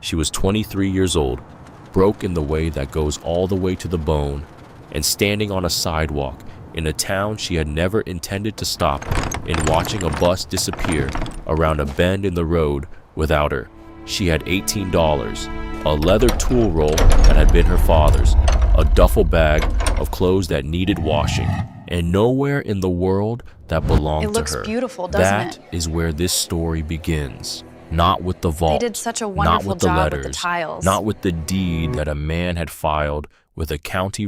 She was 23 years old, broke in the way that goes all the way to the bone, and standing on a sidewalk in a town she had never intended to stop in, watching a bus disappear around a bend in the road without her. She had $18, a leather tool roll that had been her father's, a duffel bag of clothes that needed washing, and nowhere in the world that belonged to her. It looks beautiful, doesn't it? That is where this story begins. Not with the vault, They did such a not wonderful with the job letters, with the tiles. not with the deed that a man had filed with a county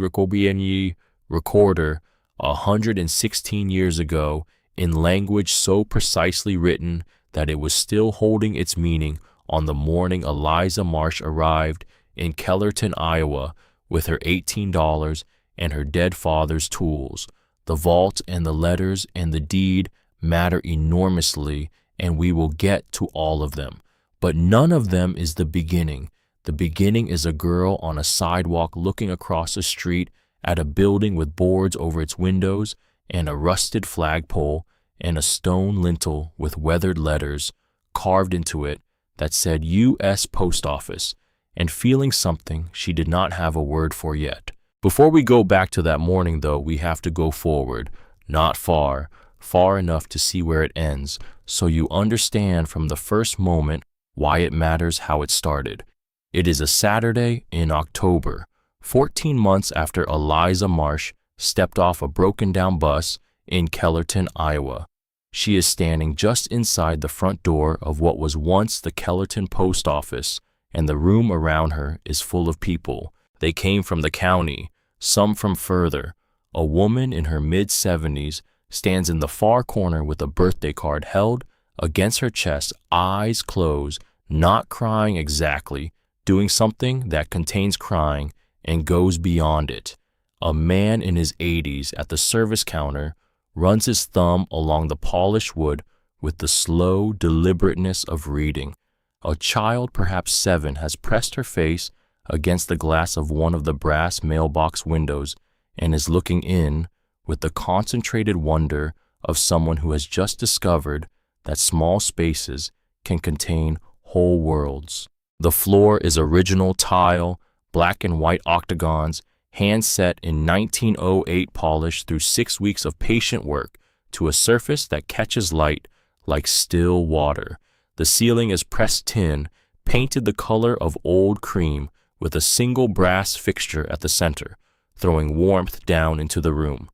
recorder 116 years ago in language so precisely written that it was still holding its meaning on the morning Eliza Marsh arrived in Kellerton, Iowa, with her $18 and her dead father's tools. The vault and the letters and the deed matter enormously, and we will get to all of them. But none of them is the beginning. The beginning is a girl on a sidewalk looking across a street at a building with boards over its windows and a rusted flagpole and a stone lintel with weathered letters carved into it that said U.S. Post Office, and feeling something she did not have a word for yet. Before we go back to that morning, though, we have to go forward, not far, far enough to see where it ends, so you understand from the first moment why it matters how it started. It is a Saturday in October, 14 months after Eliza Marsh stepped off a broken-down bus in Kellerton, Iowa. She is standing just inside the front door of what was once the Kellerton Post Office, and the room around her is full of people. They came from the county, some from further. A woman in her mid-70s stands in the far corner with a birthday card held against her chest, eyes closed, not crying exactly, doing something that contains crying and goes beyond it. A man in his 80s at the service counter runs his thumb along the polished wood with the slow deliberateness of reading. A child, perhaps 7, has pressed her face against the glass of one of the brass mailbox windows and is looking in with the concentrated wonder of someone who has just discovered that small spaces can contain whole worlds. The floor is original tile, black and white octagons, hand set in 1908 polish through 6 weeks of patient work to a surface that catches light like still water. The ceiling is pressed tin, painted the color of old cream, with a single brass fixture at the center, throwing warmth down into the room.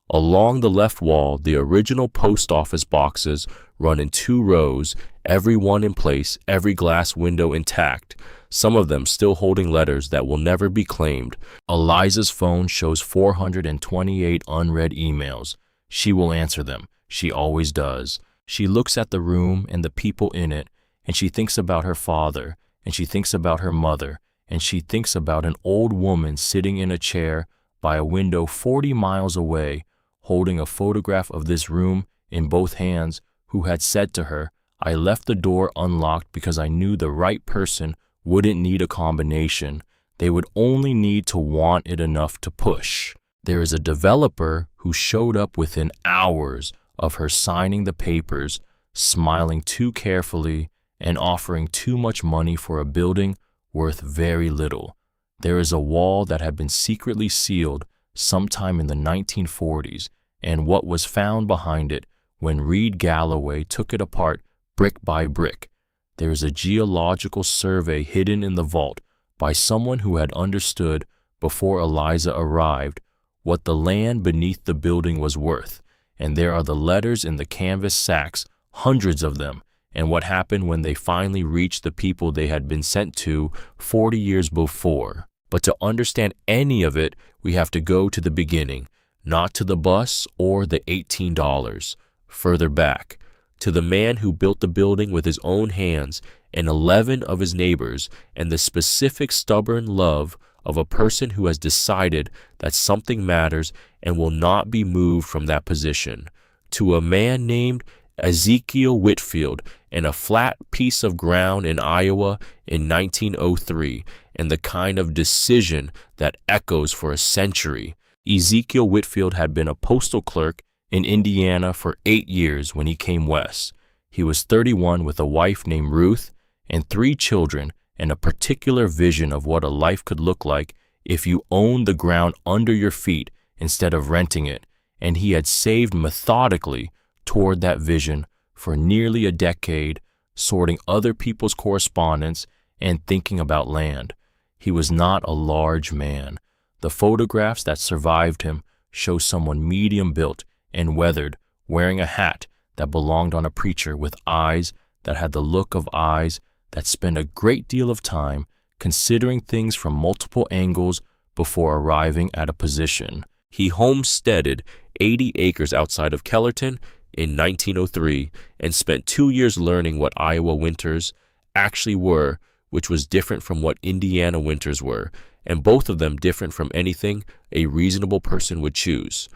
Along the left wall, the original post office boxes run in 2 rows, every one in place, every glass window intact, some of them still holding letters that will never be claimed. Eliza's phone shows 428 unread emails. She will answer them. She always does. She looks at the room and the people in it, and she thinks about her father, and she thinks about her mother, and she thinks about an old woman sitting in a chair by a window 40 miles away, holding a photograph of this room in both hands, who had said to her, "I left the door unlocked because I knew the right person wouldn't need a combination. They would only need to want it enough to push." There is a developer who showed up within hours of her signing the papers, smiling too carefully and offering too much money for a building worth very little. There is a wall that had been secretly sealed sometime in the 1940s, and what was found behind it when Reed Galloway took it apart brick by brick. There is a geological survey hidden in the vault by someone who had understood before Eliza arrived what the land beneath the building was worth, and there are the letters in the canvas sacks, hundreds of them, and what happened when they finally reached the people they had been sent to 40 years before. But to understand any of it, we have to go to the beginning, not to the bus or the $18, further back, to the man who built the building with his own hands and 11 of his neighbors, and the specific stubborn love of a person who has decided that something matters and will not be moved from that position, to a man named Ezekiel Whitfield and a flat piece of ground in Iowa in 1903, and the kind of decision that echoes for a century. Ezekiel Whitfield had been a postal clerk in Indiana for 8 years when he came west. He was 31 with a wife named Ruth and 3 children and a particular vision of what a life could look like if you owned the ground under your feet instead of renting it, and he had saved methodically toward that vision for nearly a decade, sorting other people's correspondence and thinking about land. He was not a large man. The photographs that survived him show someone medium built and weathered, wearing a hat that belonged on a preacher, with eyes that had the look of eyes that spend a great deal of time considering things from multiple angles before arriving at a position. He homesteaded 80 acres outside of Kellerton in 1903 and spent 2 years learning what Iowa winters actually were, which was different from what Indiana winters were, and both of them different from anything a reasonable person would choose.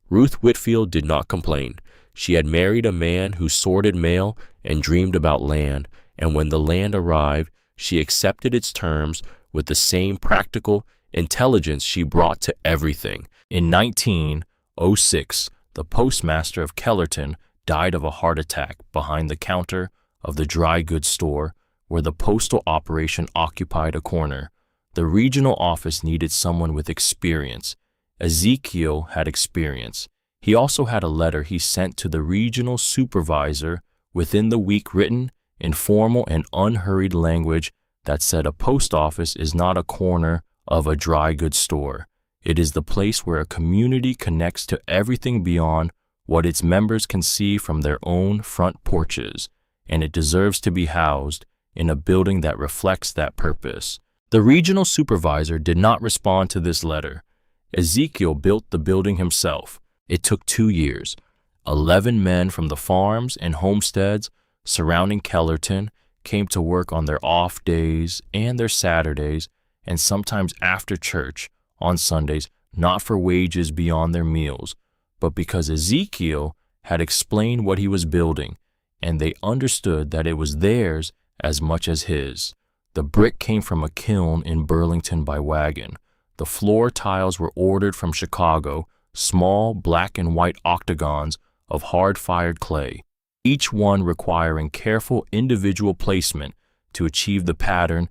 Ruth Whitfield did not complain. She had married a man who sorted mail and dreamed about land, and when the land arrived, she accepted its terms with the same practical intelligence she brought to everything. In 1906, the postmaster of Kellerton died of a heart attack behind the counter of the dry goods store where the postal operation occupied a corner. The regional office needed someone with experience. Ezekiel had experience. He also had a letter he sent to the regional supervisor within the week, written in formal and unhurried language, that said a post office is not a corner of a dry goods store. It is the place where a community connects to everything beyond what its members can see from their own front porches, and it deserves to be housed in a building that reflects that purpose. The regional supervisor did not respond to this letter. Ezekiel built the building himself. It took 2 years. 11 men from the farms and homesteads surrounding Kellerton came to work on their off days and their Saturdays, and sometimes after church on Sundays, not for wages beyond their meals, but because Ezekiel had explained what he was building, and they understood that it was theirs as much as his. The brick came from a kiln in Burlington by wagon. The floor tiles were ordered from Chicago, small black and white octagons of hard-fired clay, each one requiring careful individual placement to achieve the pattern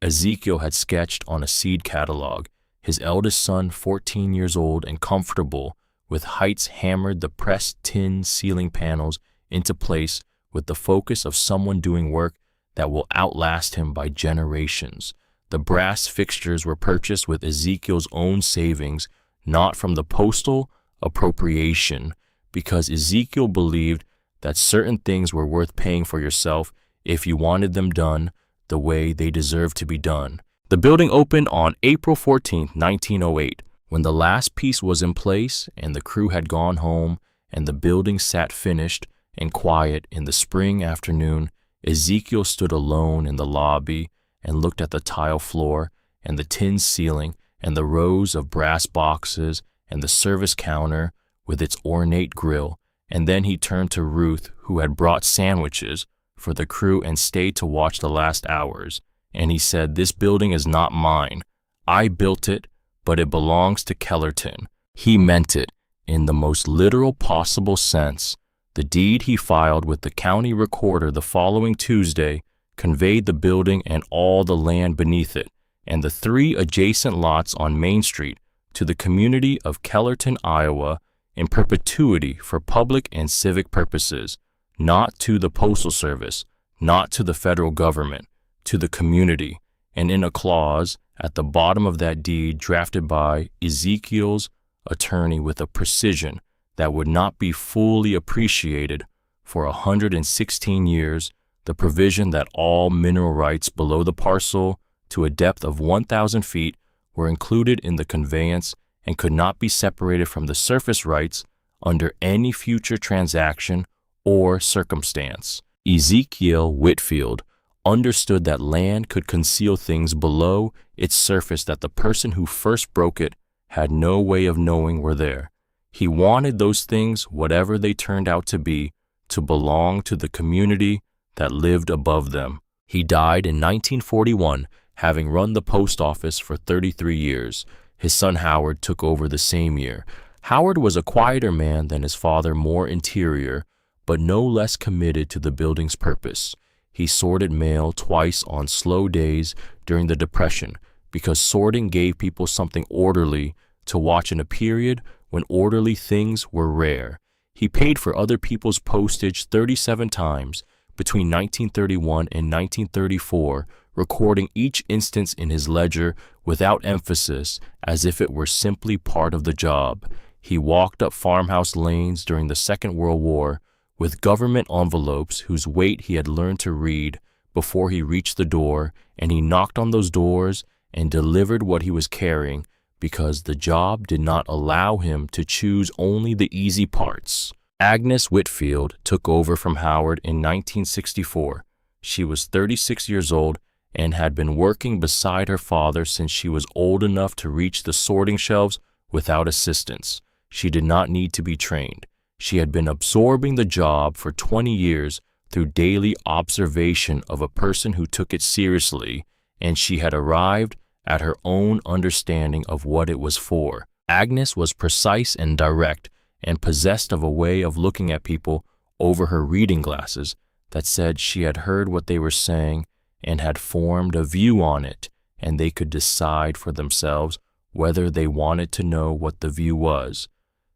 Ezekiel had sketched on a seed catalog. His eldest son, 14 years old and comfortable with heights, hammered the pressed tin ceiling panels into place with the focus of someone doing work that will outlast him by generations. The brass fixtures were purchased with Ezekiel's own savings, not from the postal appropriation, because Ezekiel believed that certain things were worth paying for yourself if you wanted them done the way they deserved to be done. The building opened on April 14, 1908. When the last piece was in place and the crew had gone home and the building sat finished and quiet in the spring afternoon, Ezekiel stood alone in the lobby and looked at the tile floor and the tin ceiling and the rows of brass boxes and the service counter with its ornate grill, and then he turned to Ruth, who had brought sandwiches for the crew and stayed to watch the last hours, and he said, "This building is not mine. I built it, but it belongs to Kellerton." He meant it in the most literal possible sense. The deed he filed with the county recorder the following Tuesday conveyed the building and all the land beneath it, and the 3 adjacent lots on Main Street, to the community of Kellerton, Iowa, in perpetuity for public and civic purposes, not to the Postal Service, not to the federal government, to the community, and in a clause at the bottom of that deed drafted by Ezekiel's attorney with a precision that would not be fully appreciated for 116 years, the provision that all mineral rights below the parcel to a depth of 1,000 feet were included in the conveyance and could not be separated from the surface rights under any future transaction or circumstance. Ezekiel Whitfield understood that land could conceal things below its surface that the person who first broke it had no way of knowing were there. He wanted those things, whatever they turned out to be, to belong to the community that lived above them. He died in 1941, having run the post office for 33 years. His son Howard took over the same year. Howard was a quieter man than his father, more interior, but no less committed to the building's purpose. He sorted mail twice on slow days during the Depression because sorting gave people something orderly to watch in a period when orderly things were rare. He paid for other people's postage 37 times between 1931 and 1934, recording each instance in his ledger without emphasis as if it were simply part of the job. He walked up farmhouse lanes during the Second World War with government envelopes whose weight he had learned to read before he reached the door, and he knocked on those doors and delivered what he was carrying because the job did not allow him to choose only the easy parts. Agnes Whitfield took over from Howard in 1964. She was 36 years old and had been working beside her father since she was old enough to reach the sorting shelves without assistance. She did not need to be trained. She had been absorbing the job for 20 years through daily observation of a person who took it seriously, and she had arrived at her own understanding of what it was for. Agnes was precise and direct and possessed of a way of looking at people over her reading glasses that said she had heard what they were saying and had formed a view on it, and they could decide for themselves whether they wanted to know what the view was.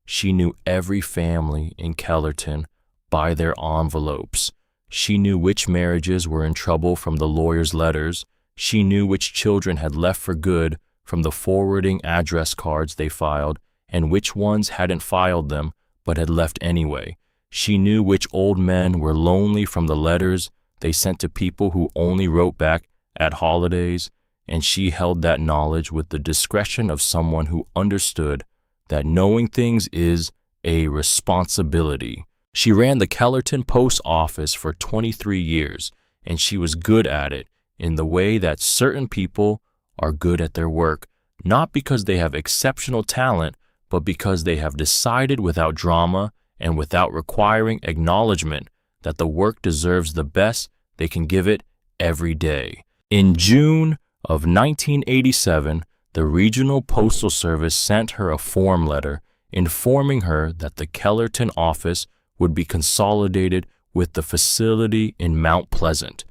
She knew every family in Kellerton by their envelopes. She knew which marriages were in trouble from the lawyer's letters. She knew which children had left for good from the forwarding address cards they filed, and which ones hadn't filed them but had left anyway. She knew which old men were lonely from the letters they sent to people who only wrote back at holidays, and she held that knowledge with the discretion of someone who understood that knowing things is a responsibility. She ran the Kellerton Post Office for 23 years, and she was good at it in the way that certain people are good at their work, not because they have exceptional talent, but because they have decided without drama and without requiring acknowledgement that the work deserves the best they can give it every day. In June of 1987, the Regional Postal Service sent her a form letter informing her that the Kellerton office would be consolidated with the facility in Mount Pleasant,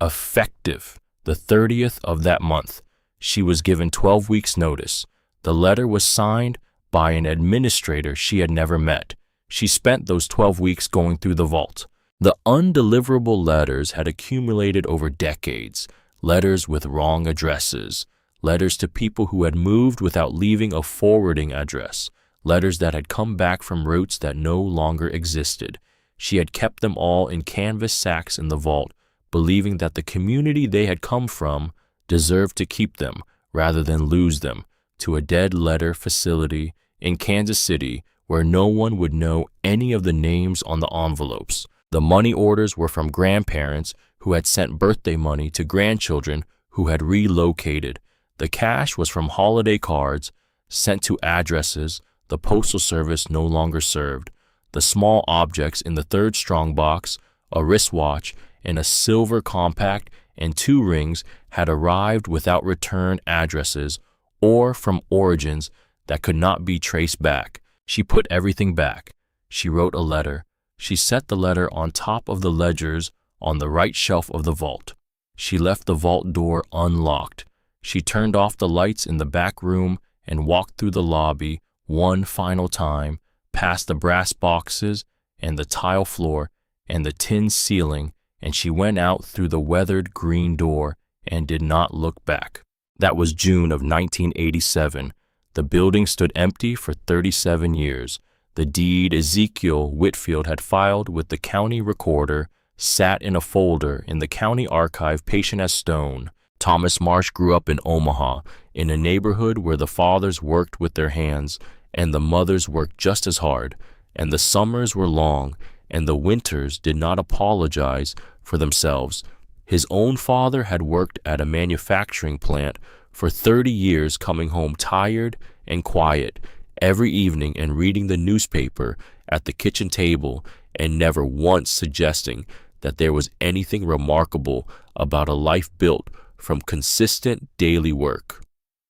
effective the 30th of that month. She was given 12 weeks' notice. The letter was signed by an administrator she had never met. She spent those 12 weeks going through the vault. The undeliverable letters had accumulated over decades, letters with wrong addresses, letters to people who had moved without leaving a forwarding address, letters that had come back from routes that no longer existed. She had kept them all in canvas sacks in the vault, believing that the community they had come from deserved to keep them rather than lose them to a dead letter facility in Kansas City where no one would know any of the names on the envelopes. The money orders were from grandparents who had sent birthday money to grandchildren who had relocated. The cash was from holiday cards sent to addresses the Postal Service no longer served. The small objects in the third strong box, a wristwatch, and a silver compact and 2 rings had arrived without return addresses or from origins that could not be traced back. She put everything back. She wrote a letter. She set the letter on top of the ledgers on the right shelf of the vault. She left the vault door unlocked. She turned off the lights in the back room and walked through the lobby one final time, past the brass boxes and the tile floor and the tin ceiling, and she went out through the weathered green door and did not look back. That was June of 1987. The building stood empty for 37 years. The deed Ezekiel Whitfield had filed with the county recorder sat in a folder in the county archive patient as stone. Thomas Marsh grew up in Omaha, in a neighborhood where the fathers worked with their hands and the mothers worked just as hard, and the summers were long and the winters did not apologize for themselves. His own father had worked at a manufacturing plant for 30 years, coming home tired and quiet every evening and reading the newspaper at the kitchen table and never once suggesting that there was anything remarkable about a life built from consistent daily work.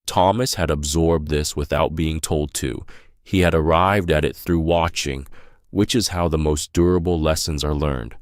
Thomas had absorbed this without being told to. He had arrived at it through watching, which is how the most durable lessons are learned.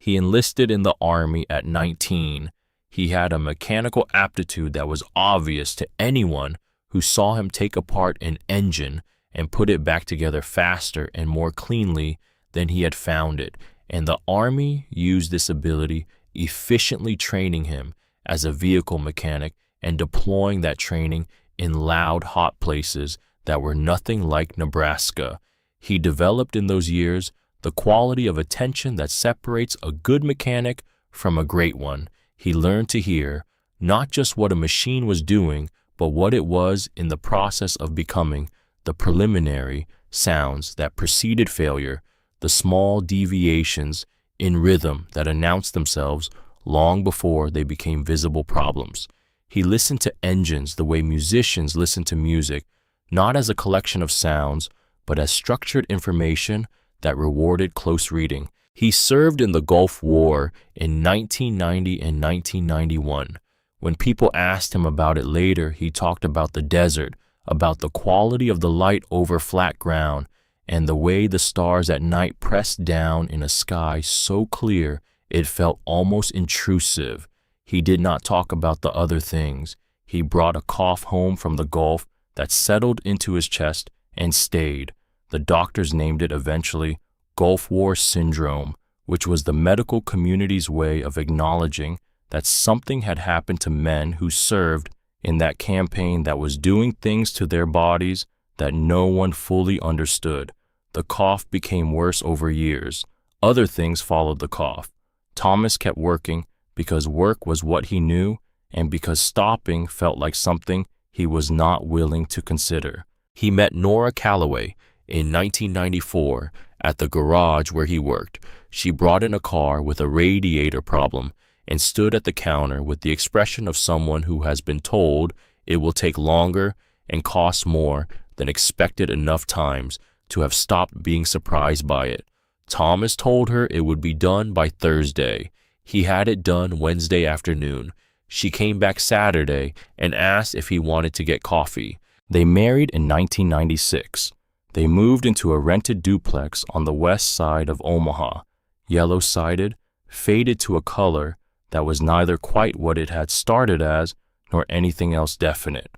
He enlisted in the army at 19. He had a mechanical aptitude that was obvious to anyone who saw him take apart an engine and put it back together faster and more cleanly than he had found it, and the army used this ability, efficiently training him as a vehicle mechanic and deploying that training in loud, hot places that were nothing like Nebraska. He developed in those years the quality of attention that separates a good mechanic from a great one. He learned to hear not just what a machine was doing, but what it was in the process of becoming, the preliminary sounds that preceded failure, the small deviations in rhythm that announced themselves long before they became visible problems. He listened to engines the way musicians listen to music, not as a collection of sounds, but as structured information that rewarded close reading. He served in the Gulf War in 1990 and 1991. When people asked him about it later, he talked about the desert, about the quality of the light over flat ground, and the way the stars at night pressed down in a sky so clear it felt almost intrusive. He did not talk about the other things. He brought a cough home from the Gulf that settled into his chest and stayed. The doctors named it eventually Gulf War Syndrome, which was the medical community's way of acknowledging that something had happened to men who served in that campaign that was doing things to their bodies that no one fully understood. The cough became worse over years. Other things followed the cough. Thomas kept working because work was what he knew and because stopping felt like something he was not willing to consider. He met Nora Calloway in 1994 at the garage where he worked. She brought in a car with a radiator problem and stood at the counter with the expression of someone who has been told it will take longer and cost more than expected enough times to have stopped being surprised by it. Thomas told her it would be done by Thursday. He had it done Wednesday afternoon. She came back Saturday and asked if he wanted to get coffee. They married in 1996. They moved into a rented duplex on the west side of Omaha, yellow-sided, faded to a color that was neither quite what it had started as nor anything else definite.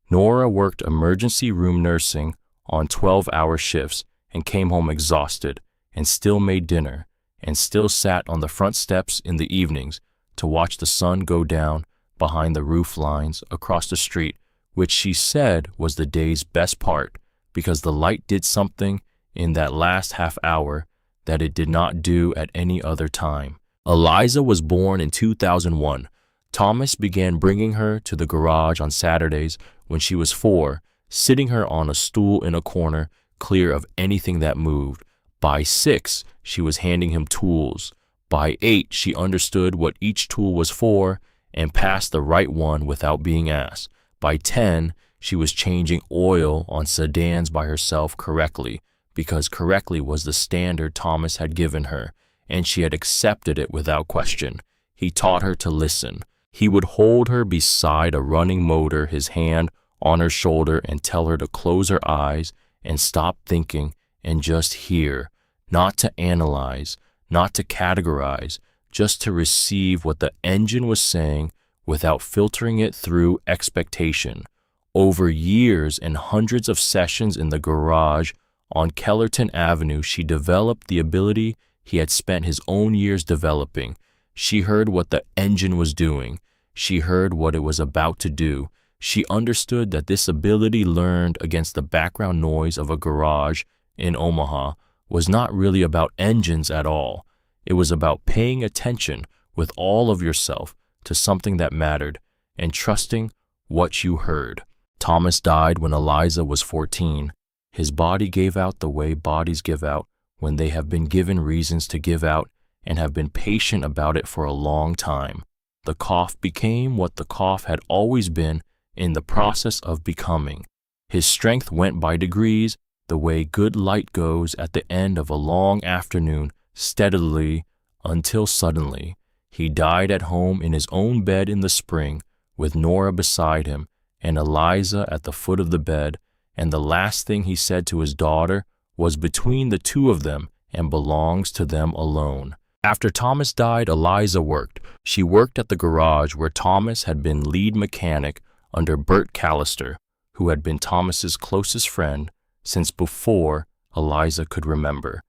Nora worked emergency room nursing on 12-hour shifts and came home exhausted and still made dinner and still sat on the front steps in the evenings to watch the sun go down behind the roof lines across the street, which she said was the day's best part because the light did something in that last half hour that it did not do at any other time. Eliza was born in 2001. Thomas began bringing her to the garage on Saturdays when she was 4, sitting her on a stool in a corner, clear of anything that moved. By 6, she was handing him tools. By 8, she understood what each tool was for and passed the right one without being asked. By 10, she was changing oil on sedans by herself correctly, because correctly was the standard Thomas had given her, and she had accepted it without question. He taught her to listen. He would hold her beside a running motor, his hand on her shoulder, and tell her to close her eyes and stop thinking and just hear, not to analyze, not to categorize, just to receive what the engine was saying without filtering it through expectation. Over years and hundreds of sessions in the garage on Kellerton Avenue, she developed the ability he had spent his own years developing. She heard what the engine was doing. She heard what it was about to do. She understood that this ability, learned against the background noise of a garage in Omaha, was not really about engines at all. It was about paying attention with all of yourself to something that mattered and trusting what you heard. Thomas died when Eliza was 14. His body gave out the way bodies give out when they have been given reasons to give out and have been patient about it for a long time. The cough became what the cough had always been in the process of becoming. His strength went by degrees, the way good light goes at the end of a long afternoon, steadily, until suddenly he died at home in his own bed in the spring, with Nora beside him and Eliza at the foot of the bed, and the last thing he said to his daughter was between the two of them and belongs to them alone. After Thomas died, Eliza worked. She worked at the garage where Thomas had been lead mechanic under Bert Callister, who had been Thomas's closest friend since before Eliza could remember.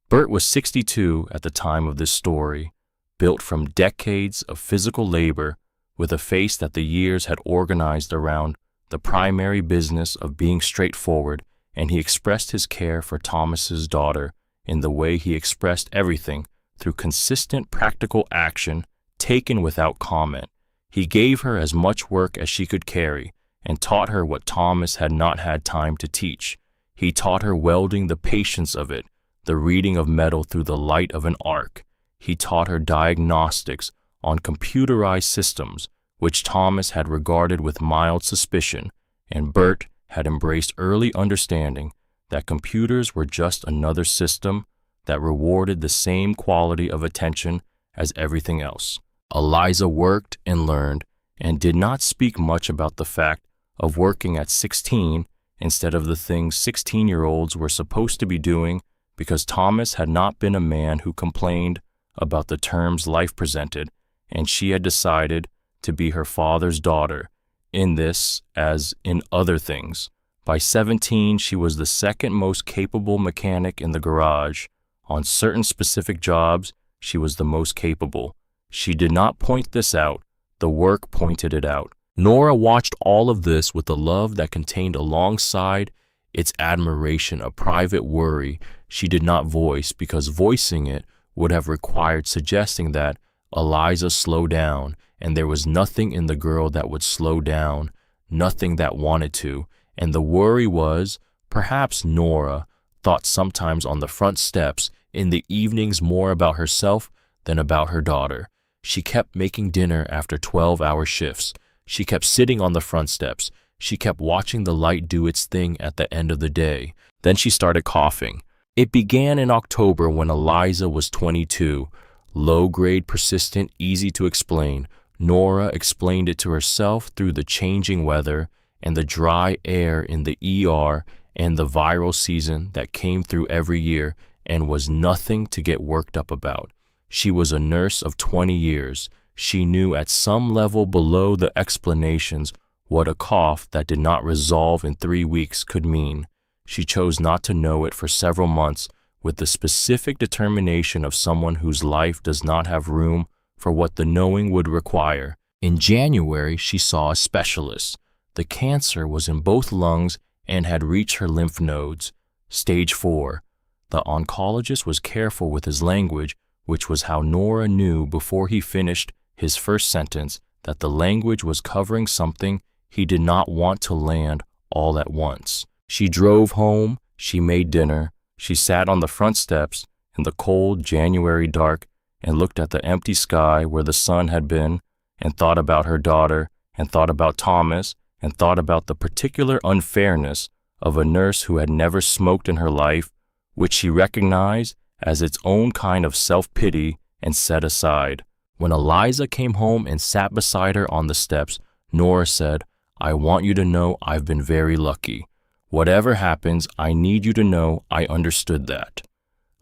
Bert was 62 at the time of this story, built from decades of physical labor with a face that the years had organized around the primary business of being straightforward, and he expressed his care for Thomas's daughter in the way he expressed everything through consistent practical action taken without comment. He gave her as much work as she could carry and taught her what Thomas had not had time to teach. He taught her welding, the patience of it, the reading of metal through the light of an arc. He taught her diagnostics on computerized systems, which Thomas had regarded with mild suspicion, and Bert had embraced early understanding that computers were just another system that rewarded the same quality of attention as everything else. Eliza worked and learned and did not speak much about the fact of working at 16 instead of the things 16-year-olds were supposed to be doing, because Thomas had not been a man who complained about the terms life presented, and she had decided to be her father's daughter in this as in other things. By 17, she was the second most capable mechanic in the garage. On certain specific jobs, she was the most capable. She did not point this out. The work pointed it out. Nora watched all of this with a love that contained alongside its admiration a private worry she did not voice, because voicing it would have required suggesting that Eliza slow down, and there was nothing in the girl that would slow down, nothing that wanted to. And the worry was, perhaps Nora thought sometimes on the front steps in the evenings more about herself than about her daughter. She kept making dinner after 12-hour shifts. She kept sitting on the front steps. She kept watching the light do its thing at the end of the day. Then she started coughing. It began in October when Eliza was 22. Low-grade, persistent, easy to explain. Nora explained it to herself through the changing weather and the dry air in the ER and the viral season that came through every year and was nothing to get worked up about. She was a nurse of 20 years. She knew at some level below the explanations what a cough that did not resolve in 3 weeks could mean. She chose not to know it for several months with the specific determination of someone whose life does not have room for what the knowing would require. In January, she saw a specialist. The cancer was in both lungs and had reached her lymph nodes. Stage 4. The oncologist was careful with his language, which was how Nora knew before he finished his first sentence that the language was covering something he did not want to land all at once. She drove home, she made dinner, she sat on the front steps in the cold January dark and looked at the empty sky where the sun had been, and thought about her daughter, and thought about Thomas, and thought about the particular unfairness of a nurse who had never smoked in her life, which she recognized as its own kind of self-pity and set aside. When Eliza came home and sat beside her on the steps, Nora said, "I want you to know I've been very lucky. Whatever happens, I need you to know I understood that."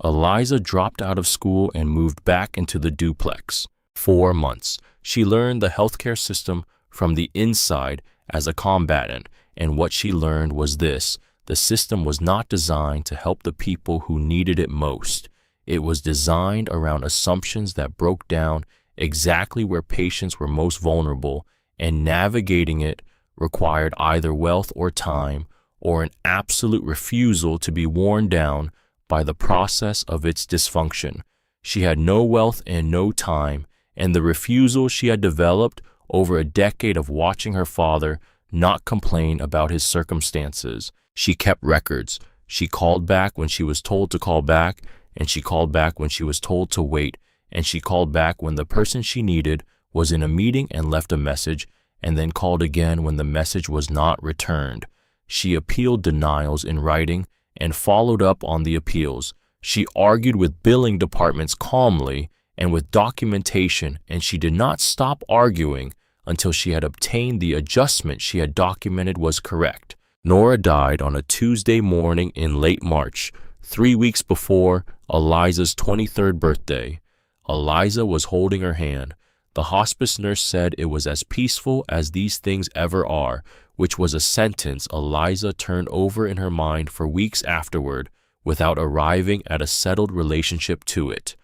Eliza dropped out of school and moved back into the duplex. 4 months. She learned the healthcare system from the inside as a combatant, and what she learned was this: the system was not designed to help the people who needed it most. It was designed around assumptions that broke down exactly where patients were most vulnerable, and navigating it required either wealth or time, or an absolute refusal to be worn down by the process of its dysfunction. She had no wealth and no time, and the refusal she had developed over a decade of watching her father not complain about his circumstances. She kept records. She called back when she was told to call back, and she called back when she was told to wait, and she called back when the person she needed was in a meeting and left a message, and then called again when the message was not returned. She appealed denials in writing and followed up on the appeals. She argued with billing departments calmly and with documentation, and she did not stop arguing until she had obtained the adjustment she had documented was correct. Nora died on a Tuesday morning in late March, 3 weeks before Eliza's 23rd birthday. Eliza was holding her hand. The hospice nurse said it was as peaceful as these things ever are, which was a sentence Eliza turned over in her mind for weeks afterward without arriving at a settled relationship to it.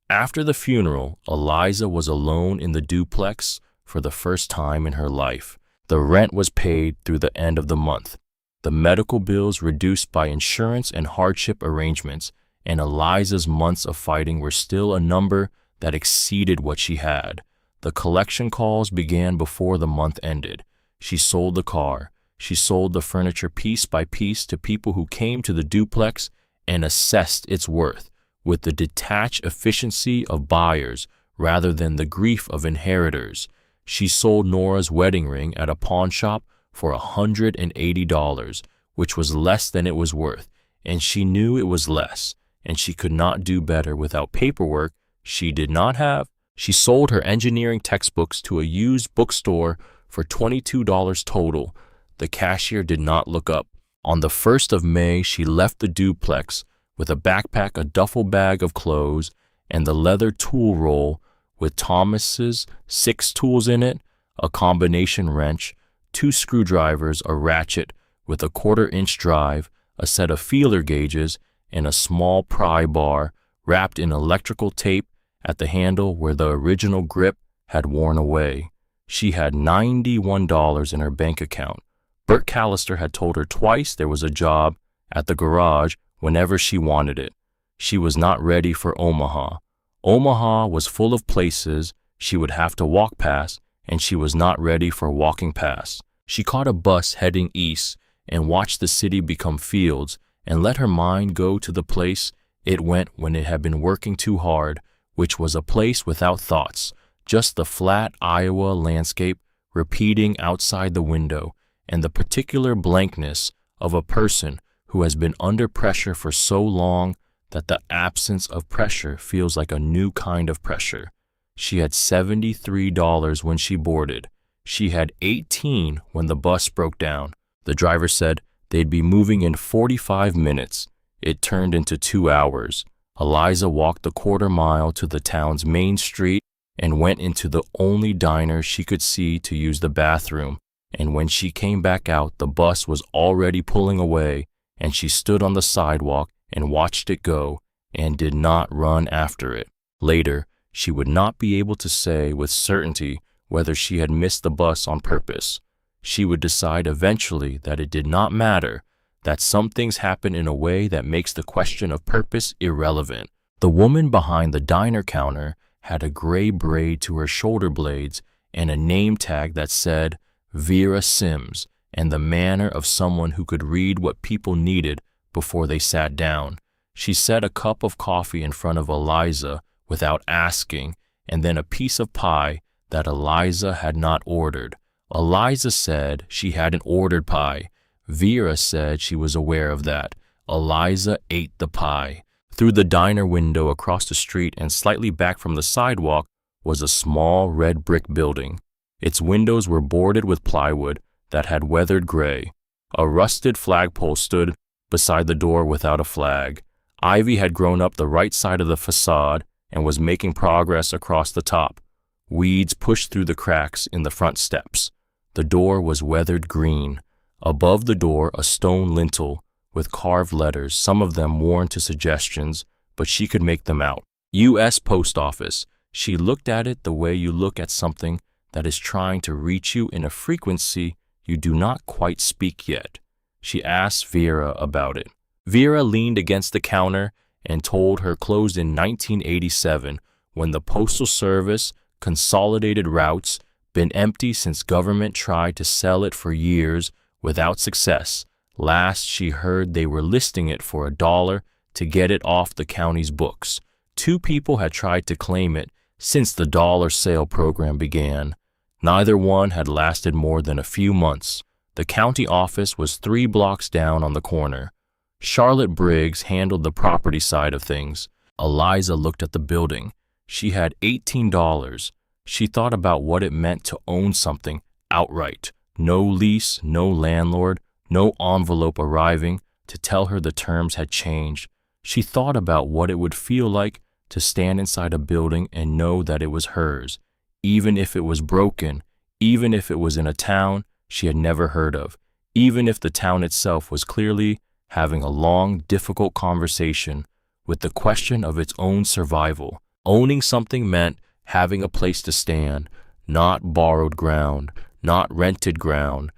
After the funeral, Eliza was alone in the duplex for the first time in her life. The rent was paid through the end of the month, the medical bills reduced by insurance and hardship arrangements, and Eliza's months of fighting were still a number that exceeded what she had. The collection calls began before the month ended. She sold the car. She sold the furniture piece by piece to people who came to the duplex and assessed its worth with the detached efficiency of buyers rather than the grief of inheritors. She sold Nora's wedding ring at a pawn shop for $180, which was less than it was worth, and she knew it was less, and she could not do better without paperwork she did not have. She sold her engineering textbooks to a used bookstore for $22 total. The cashier did not look up. On the 1st of May, she left the duplex with a backpack, a duffel bag of clothes, and the leather tool roll with Thomas's 6 tools in it, a combination wrench, 2 screwdrivers, a ratchet with a 1/4-inch drive, a set of feeler gauges, and a small pry bar wrapped in electrical tape at the handle where the original grip had worn away. She had $91 in her bank account. Bert Callister had told her twice there was a job at the garage whenever she wanted it. She was not ready for Omaha. Omaha was full of places she would have to walk past, and she was not ready for walking past. She caught a bus heading east and watched the city become fields and let her mind go to the place it went when it had been working too hard, which was a place without thoughts, just the flat Iowa landscape repeating outside the window, and the particular blankness of a person who has been under pressure for so long that the absence of pressure feels like a new kind of pressure. She had $73 when she boarded. She had $18 when the bus broke down. The driver said they'd be moving in 45 minutes. It turned into 2 hours. Eliza walked the 1/4 mile to the town's main street and went into the only diner she could see to use the bathroom. And when she came back out, the bus was already pulling away, and she stood on the sidewalk and watched it go and did not run after it. Later, she would not be able to say with certainty whether she had missed the bus on purpose. She would decide eventually that it did not matter, that some things happen in a way that makes the question of purpose irrelevant. The woman behind the diner counter had a gray braid to her shoulder blades and a name tag that said Vera Sims, and the manner of someone who could read what people needed before they sat down. She set a cup of coffee in front of Eliza without asking, and then a piece of pie that Eliza had not ordered. Eliza said she hadn't ordered pie. Vera said she was aware of that. Eliza ate the pie. Through the diner window across the street and slightly back from the sidewalk was a small red brick building. Its windows were boarded with plywood that had weathered gray. A rusted flagpole stood beside the door without a flag. Ivy had grown up the right side of the facade and was making progress across the top. Weeds pushed through the cracks in the front steps. The door was weathered green. Above the door, a stone lintel with carved letters, some of them worn to suggestions, but she could make them out. U.S. Post Office. She looked at it the way you look at something that is trying to reach you in a frequency you do not quite speak yet. She asked Vera about it. Vera leaned against the counter and told her closed in 1987 when the Postal Service consolidated routes, been empty since government tried to sell it for years without success. Last she heard they were listing it for $1 to get it off the county's books. 2 people had tried to claim it since the dollar sale program began. Neither one had lasted more than a few months. The county office was 3 blocks down on the corner. Charlotte Briggs handled the property side of things. Eliza looked at the building. She had $18. She thought about what it meant to own something outright. No lease, no landlord, no envelope arriving to tell her the terms had changed. She thought about what it would feel like to stand inside a building and know that it was hers, even if it was broken, even if it was in a town she had never heard of, even if the town itself was clearly having a long, difficult conversation with the question of its own survival. Owning something meant having a place to stand, not borrowed ground, not rented ground,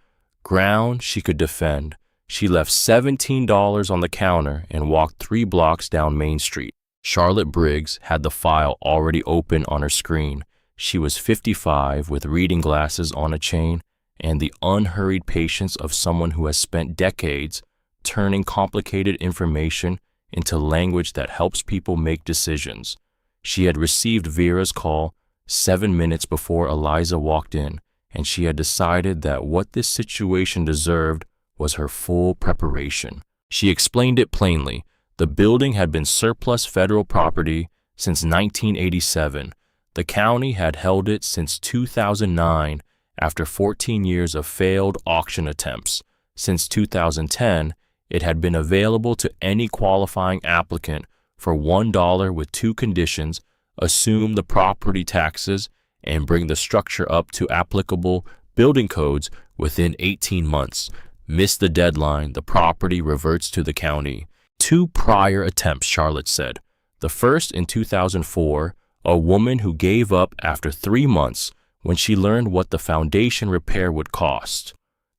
ground she could defend. She left $17 on the counter and walked 3 blocks down Main Street. Charlotte Briggs had the file already open on her screen. She was 55 with reading glasses on a chain and the unhurried patience of someone who has spent decades turning complicated information into language that helps people make decisions. She had received Vera's call 7 minutes before Eliza walked in, and she had decided that what this situation deserved was her full preparation. She explained it plainly. The building had been surplus federal property since 1987. The county had held it since 2009 after 14 years of failed auction attempts. Since 2010, it had been available to any qualifying applicant for $1 with 2 conditions: assume the property taxes and bring the structure up to applicable building codes within 18 months. Miss the deadline, the property reverts to the county. 2 prior attempts, Charlotte said. The first in 2004, a woman who gave up after 3 months when she learned what the foundation repair would cost.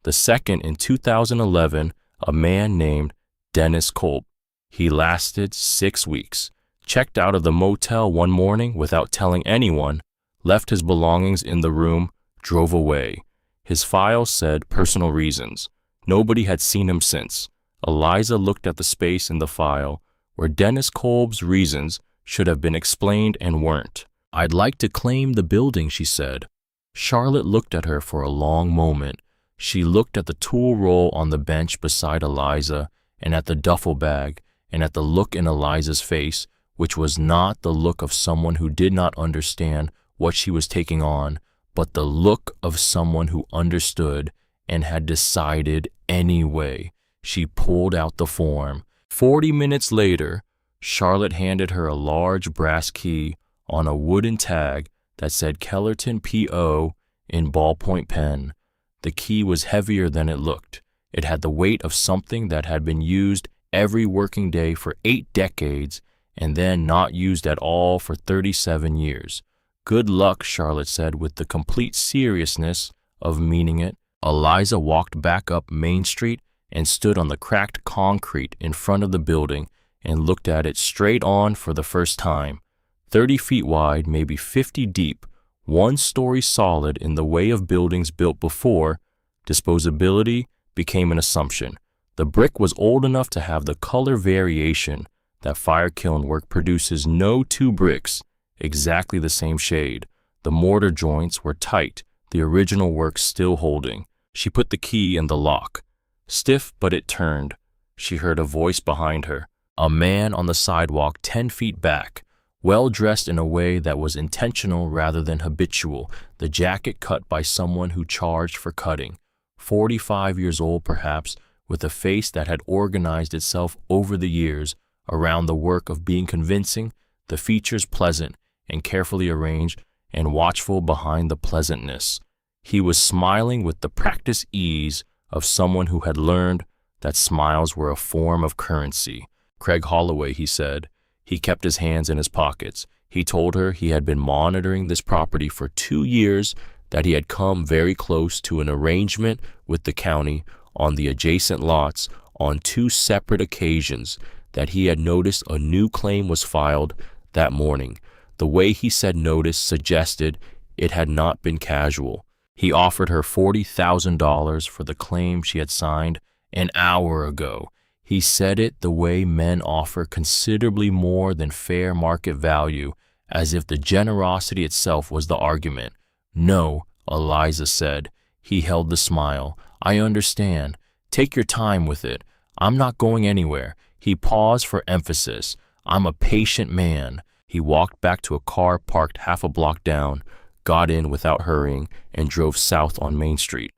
The second in 2011, a man named Dennis Kolb. He lasted 6 weeks, checked out of the motel one morning without telling anyone, left his belongings in the room, drove away. His file said personal reasons. Nobody had seen him since. Eliza looked at the space in the file where Dennis Kolb's reasons should have been explained and weren't. I'd like to claim the building, she said. Charlotte looked at her for a long moment. She looked at the tool roll on the bench beside Eliza, and at the duffel bag, and at the look in Eliza's face, which was not the look of someone who did not understand what she was taking on, but the look of someone who understood and had decided anyway. She pulled out the form. 40 minutes later, Charlotte handed her a large brass key on a wooden tag that said Kellerton P.O. in ballpoint pen. The key was heavier than it looked. It had the weight of something that had been used every working day for 8 decades and then not used at all for 37 years. Good luck, Charlotte said with the complete seriousness of meaning it. Eliza walked back up Main Street and stood on the cracked concrete in front of the building and looked at it straight on for the first time. 30 feet wide, maybe 50 deep, 1 story solid in the way of buildings built before, disposability became an assumption. The brick was old enough to have the color variation that fire kiln work produces. No 2 bricks exactly the same shade. The mortar joints were tight, the original work still holding. She put the key in the lock. Stiff, but it turned. She heard a voice behind her. A man on the sidewalk 10 feet back, well dressed in a way that was intentional rather than habitual, the jacket cut by someone who charged for cutting. 45 years old perhaps, with a face that had organized itself over the years around the work of being convincing, the features pleasant and carefully arranged and watchful behind the pleasantness. He was smiling with the practiced ease of someone who had learned that smiles were a form of currency. Craig Holloway, he said. He kept his hands in his pockets. He told her he had been monitoring this property for 2 years, that he had come very close to an arrangement with the county on the adjacent lots on 2 separate occasions, that he had noticed a new claim was filed that morning. The way he said notice suggested it had not been casual. He offered her $40,000 for the claim she had signed an hour ago. He said it the way men offer considerably more than fair market value, as if the generosity itself was the argument. No, Eliza said. He held the smile. I understand. Take your time with it. I'm not going anywhere. He paused for emphasis. I'm a patient man. He walked back to a car parked half a block down, got in without hurrying, and drove south on Main Street.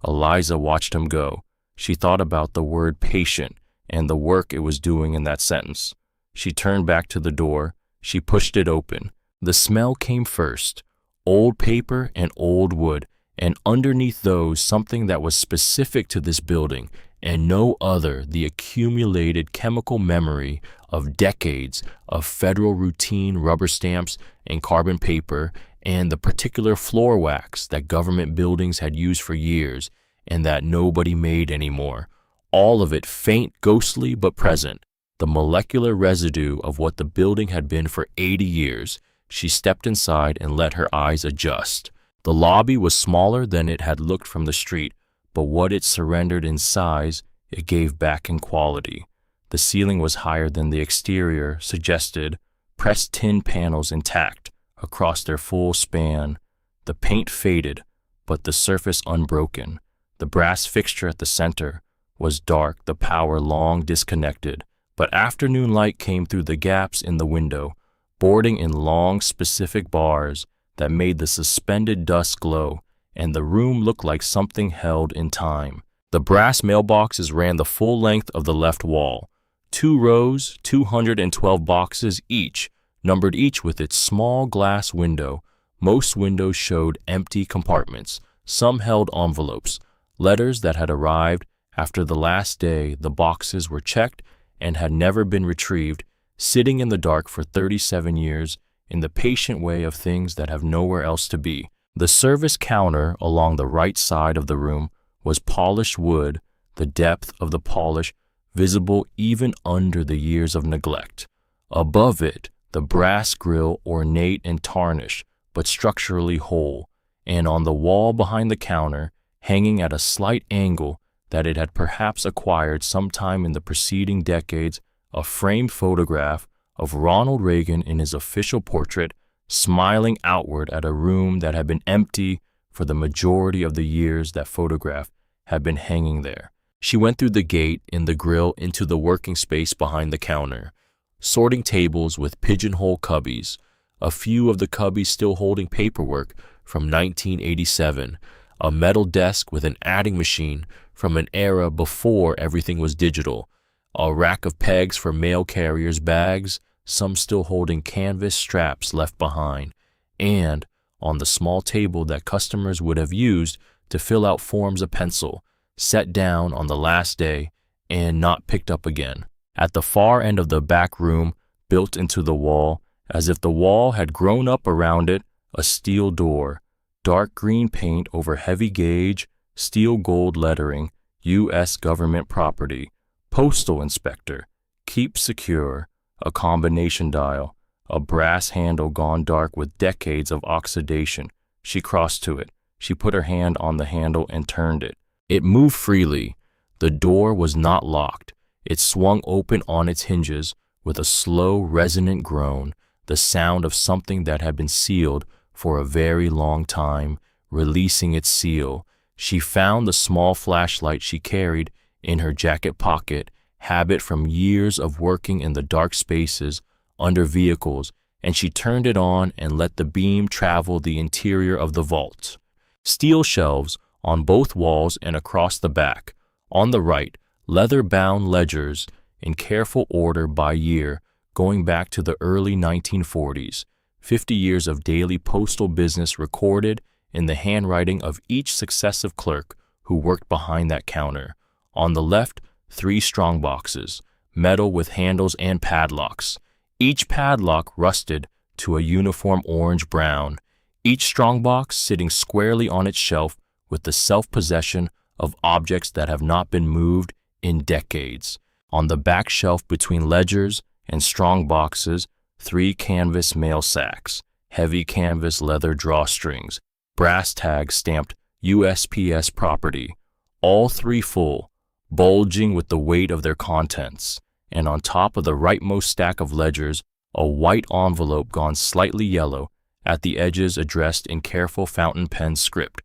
Eliza watched him go. She thought about the word patient and the work it was doing in that sentence. She turned back to the door. She pushed it open. The smell came first, old paper and old wood, and underneath those something that was specific to this building and no other, the accumulated chemical memory of decades of federal routine rubber stamps and carbon paper and the particular floor wax that government buildings had used for years and that nobody made anymore. All of it faint, ghostly, but present. The molecular residue of what the building had been for 80 years. She stepped inside and let her eyes adjust. The lobby was smaller than it had looked from the street, but what it surrendered in size, it gave back in quality. The ceiling was higher than the exterior suggested, pressed tin panels intact across their full span. The paint faded, but the surface unbroken. The brass fixture at the center was dark, the power long disconnected, but afternoon light came through the gaps in the window, boarding in long, specific bars that made the suspended dust glow, and the room looked like something held in time. The brass mailboxes ran the full length of the left wall. 2 rows, 212 boxes each, numbered each with its small glass window. Most windows showed empty compartments. Some held envelopes, letters that had arrived after the last day the boxes were checked and had never been retrieved, sitting in the dark for 37 years in the patient way of things that have nowhere else to be. The service counter along the right side of the room was polished wood, the depth of the polish visible even under the years of neglect. Above it, the brass grill, ornate and tarnished, but structurally whole, and on the wall behind the counter, hanging at a slight angle that it had perhaps acquired sometime in the preceding decades, a framed photograph of Ronald Reagan in his official portrait, smiling outward at a room that had been empty for the majority of the years that photograph had been hanging there. She went through the gate in the grill into the working space behind the counter, sorting tables with pigeonhole cubbies, a few of the cubbies still holding paperwork from 1987, a metal desk with an adding machine from an era before everything was digital, a rack of pegs for mail carriers' bags, some still holding canvas straps left behind, and on the small table that customers would have used to fill out forms a pencil, set down on the last day and not picked up again. At the far end of the back room, built into the wall, as if the wall had grown up around it, a steel door, dark green paint over heavy gauge, steel gold lettering, U.S. government property, postal inspector, keep secure, a combination dial, a brass handle gone dark with decades of oxidation. She crossed to it. She put her hand on the handle and turned it. It moved freely. The door was not locked. It swung open on its hinges with a slow, resonant groan, the sound of something that had been sealed for a very long time, releasing its seal. She found the small flashlight she carried in her jacket pocket, habit from years of working in the dark spaces under vehicles, and she turned it on and let the beam travel the interior of the vault. Steel shelves on both walls and across the back. On the right, leather-bound ledgers in careful order by year, going back to the early 1940s. 50 years of daily postal business recorded in the handwriting of each successive clerk who worked behind that counter. On the left, 3 strong boxes, metal with handles and padlocks. Each padlock rusted to a uniform orange-brown. Each strongbox sitting squarely on its shelf with the self-possession of objects that have not been moved in decades. On the back shelf between ledgers and strongboxes, 3 canvas mail sacks, heavy canvas leather drawstrings, brass tags stamped USPS property, all 3 full, bulging with the weight of their contents, and on top of the rightmost stack of ledgers, a white envelope gone slightly yellow, at the edges addressed in careful fountain pen script,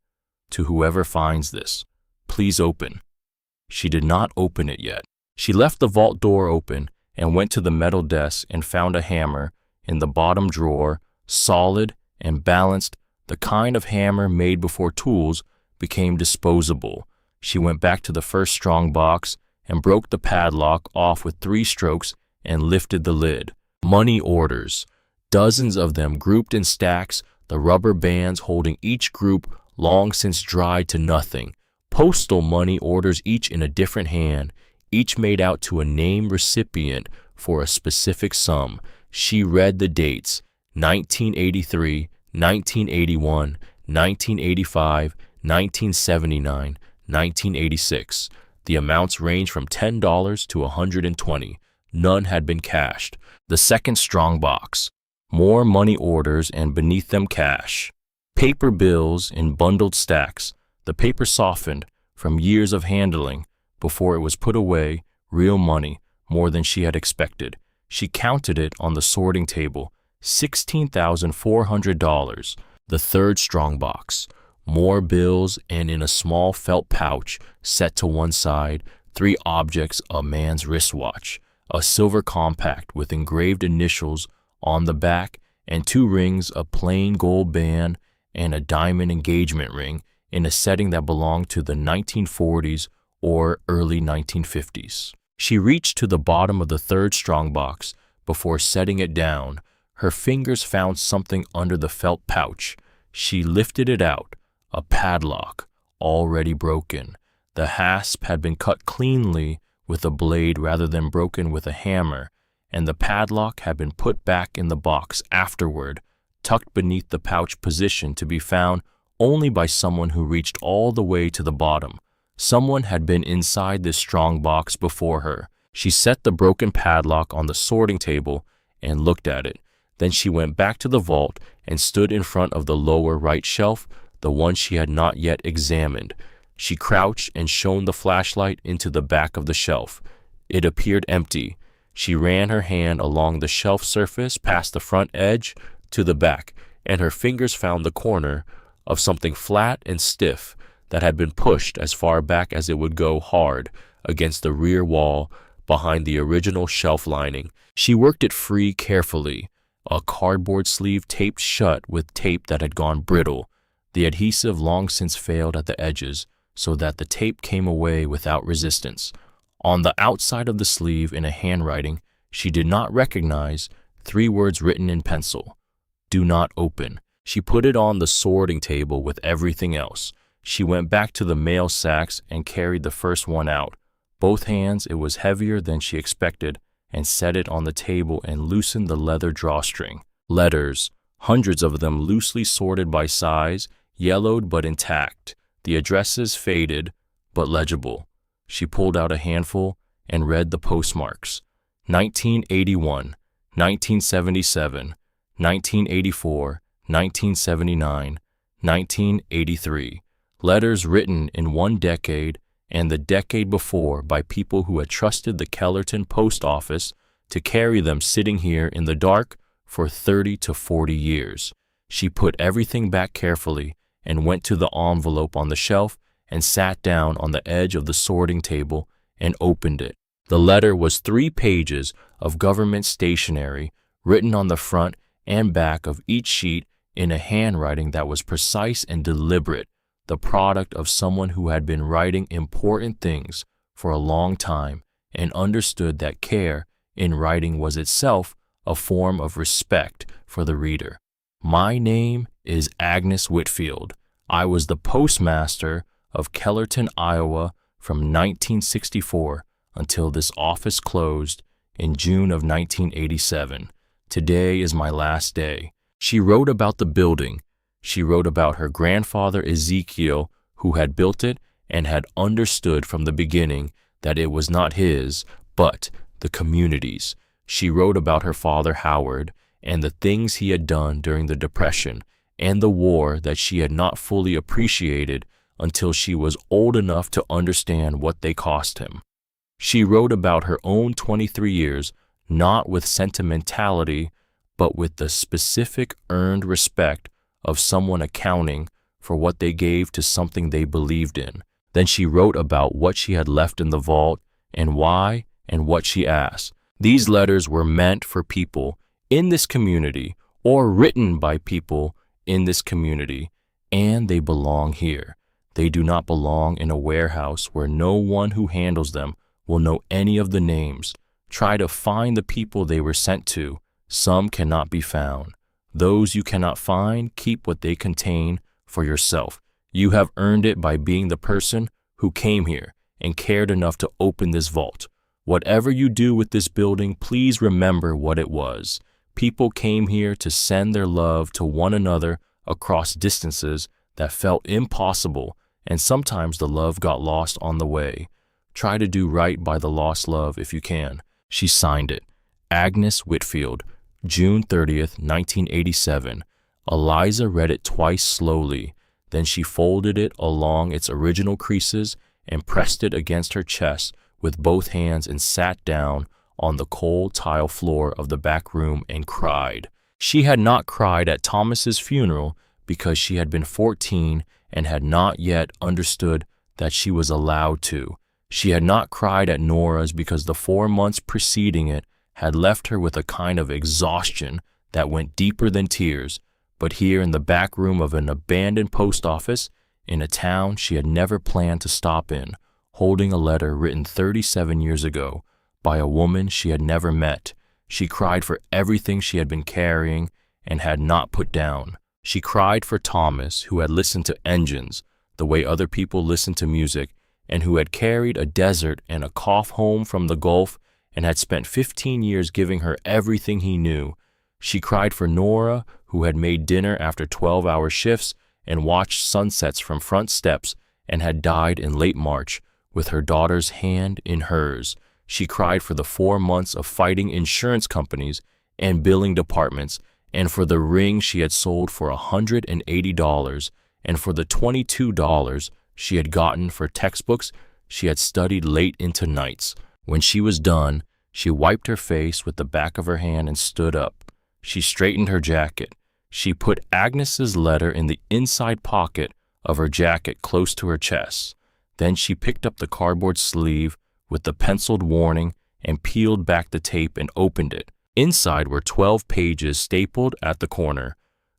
"To whoever finds this, please open." She did not open it yet. She left the vault door open and went to the metal desk and found a hammer in the bottom drawer, solid and balanced, the kind of hammer made before tools became disposable. She went back to the first strong box and broke the padlock off with 3 strokes and lifted the lid. Money orders. dozens of them grouped in stacks, the rubber bands holding each group long since dried to nothing. Postal money orders each in a different hand, each made out to a named recipient for a specific sum. She read the dates: 1983, 1981, 1985, 1979, 1986. The amounts range from $10 to $120. None had been cashed. The second strongbox. More money orders and beneath them cash. Paper bills in bundled stacks. The paper softened from years of handling. Before it was put away, real money, more than she had expected. She counted it on the sorting table. $16,400. The third strongbox. More bills, and in a small felt pouch set to one side, 3 objects: a man's wristwatch, a silver compact with engraved initials on the back, and 2 rings, a plain gold band and a diamond engagement ring in a setting that belonged to the 1940s or early 1950s. She reached to the bottom of the third strongbox before setting it down. Her fingers found something under the felt pouch. She lifted it out, a padlock, already broken. The hasp had been cut cleanly with a blade rather than broken with a hammer, and the padlock had been put back in the box afterward, tucked beneath the pouch, position to be found only by someone who reached all the way to the bottom. Someone had been inside this strong box before her. She set the broken padlock on the sorting table and looked at it. Then she went back to the vault and stood in front of the lower right shelf, the one she had not yet examined. She crouched and shone the flashlight into the back of the shelf. It appeared empty. She ran her hand along the shelf surface past the front edge to the back, and her fingers found the corner of something flat and stiff that had been pushed as far back as it would go, hard against the rear wall behind the original shelf lining. She worked it free carefully, a cardboard sleeve taped shut with tape that had gone brittle. The adhesive long since failed at the edges, so that the tape came away without resistance. On the outside of the sleeve, in a handwriting she did not recognize, 3 words written in pencil: "Do not open." She put it on the sorting table with everything else. She went back to the mail sacks and carried the first one out. Both hands, it was heavier than she expected, and set it on the table and loosened the leather drawstring. Letters, hundreds of them loosely sorted by size, yellowed but intact. The addresses faded but legible. She pulled out a handful and read the postmarks: 1981, 1977, 1984, 1979, 1983. Letters written in one decade and the decade before by people who had trusted the Kellerton post office to carry them, sitting here in the dark for 30 to 40 years. She put everything back carefully and went to the envelope on the shelf and sat down on the edge of the sorting table and opened it. The letter was 3 pages of government stationery, written on the front and back of each sheet in a handwriting that was precise and deliberate, the product of someone who had been writing important things for a long time and understood that care in writing was itself a form of respect for the reader. My name is Agnes Whitfield. I was the postmaster of Kellerton, Iowa from 1964 until this office closed in June of 1987. Today is my last day. She wrote about the building. She wrote about her grandfather Ezekiel, who had built it and had understood from the beginning that it was not his, but the community's. She wrote about her father Howard and the things he had done during the Depression and the war that she had not fully appreciated until she was old enough to understand what they cost him. She wrote about her own 23 years, not with sentimentality, but with the specific earned respect of someone accounting for what they gave to something they believed in. Then she wrote about what she had left in the vault and why and what she asked. These letters were meant for people in this community or written by people in this community, and they belong here. They do not belong in a warehouse where no one who handles them will know any of the names. Try to find the people they were sent to. some cannot be found. Those you cannot find, keep what they contain for yourself. You have earned it by being the person who came here and cared enough to open this vault. Whatever you do with this building, please remember what it was. People came here to send their love to one another across distances that felt impossible, and sometimes the love got lost on the way. Try to do right by the lost love if you can. She signed it. Agnes Whitfield, June 30th, 1987. Eliza read it twice slowly. Then she folded it along its original creases and pressed it against her chest with both hands and sat down on the cold tile floor of the back room and cried. She had not cried at Thomas's funeral because she had been 14 and had not yet understood that she was allowed to. She had not cried at Nora's because the 4 months preceding it had left her with a kind of exhaustion that went deeper than tears. But here in the back room of an abandoned post office in a town she had never planned to stop in, holding a letter written 37 years ago by a woman she had never met, she cried for everything she had been carrying and had not put down. She cried for Thomas, who had listened to engines the way other people listen to music, and who had carried a desert and a cough home from the Gulf and had spent 15 years giving her everything he knew. She cried for Nora, who had made dinner after 12-hour shifts and watched sunsets from front steps and had died in late March with her daughter's hand in hers. She cried for the 4 months of fighting insurance companies and billing departments, and for the ring she had sold for $180, and for the $22 she had gotten for textbooks she had studied late into nights. When she was done, she wiped her face with the back of her hand and stood up. She straightened her jacket. She put Agnes's letter in the inside pocket of her jacket close to her chest. Then she picked up the cardboard sleeve with the penciled warning and peeled back the tape and opened it. Inside were 12 pages stapled at the corner.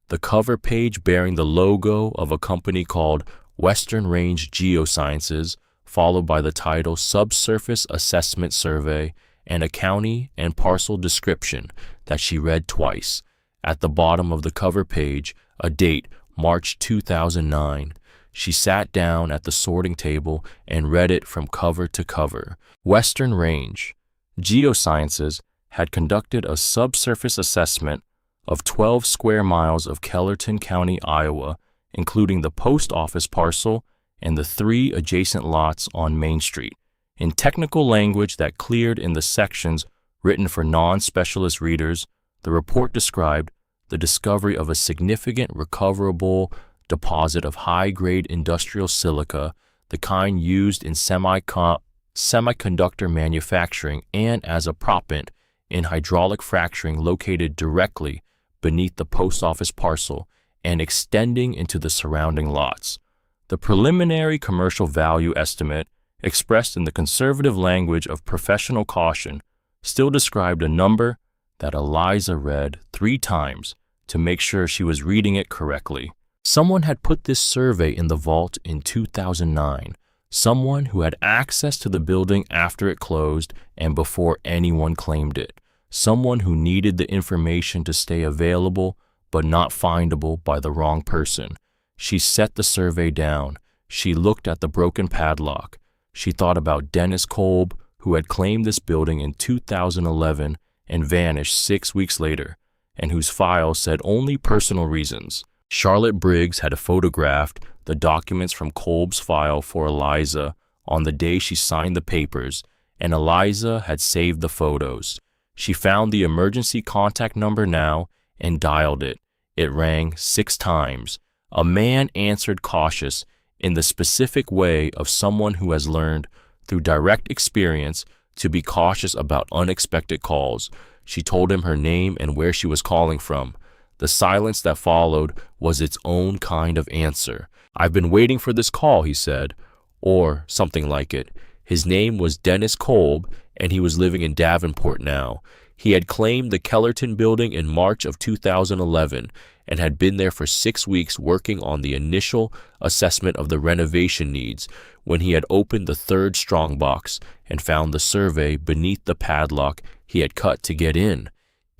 The cover page bearing the logo of a company called Western Range Geosciences, followed by the title Subsurface Assessment Survey, and a county and parcel description that she read twice. At the bottom of the cover page, a date, March 2009. She sat down at the sorting table and read it from cover to cover. Western Range Geosciences had conducted a subsurface assessment of 12 square miles of Kellerton County, Iowa, including the post office parcel and the 3 adjacent lots on Main Street. In technical language that cleared in the sections written for non-specialist readers, the report described the discovery of a significant recoverable deposit of high-grade industrial silica, the kind used in semiconductor manufacturing and as a proppant in hydraulic fracturing, located directly beneath the post office parcel and extending into the surrounding lots. The preliminary commercial value estimate, expressed in the conservative language of professional caution, still described a number that Eliza read 3 times to make sure she was reading it correctly. Someone had put this survey in the vault in 2009, someone who had access to the building after it closed and before anyone claimed it, someone who needed the information to stay available but not findable by the wrong person. She set the survey down. She looked at the broken padlock. She thought about Dennis Kolb, who had claimed this building in 2011 and vanished 6 weeks later, and whose file said only personal reasons. Charlotte Briggs had photographed the documents from Kolb's file for Eliza on the day she signed the papers, and Eliza had saved the photos. She found the emergency contact number now and dialed it. It rang 6 times. A man answered, cautious, in the specific way of someone who has learned through direct experience to be cautious about unexpected calls. She told him her name and where she was calling from. The silence that followed was its own kind of answer. "I've been waiting for this call," he said, or something like it. His name was Dennis Kolb, and he was living in Davenport now. He had claimed the Kellerton building in March of 2011 and had been there for 6 weeks working on the initial assessment of the renovation needs when he had opened the 3rd strongbox and found the survey beneath the padlock he had cut to get in.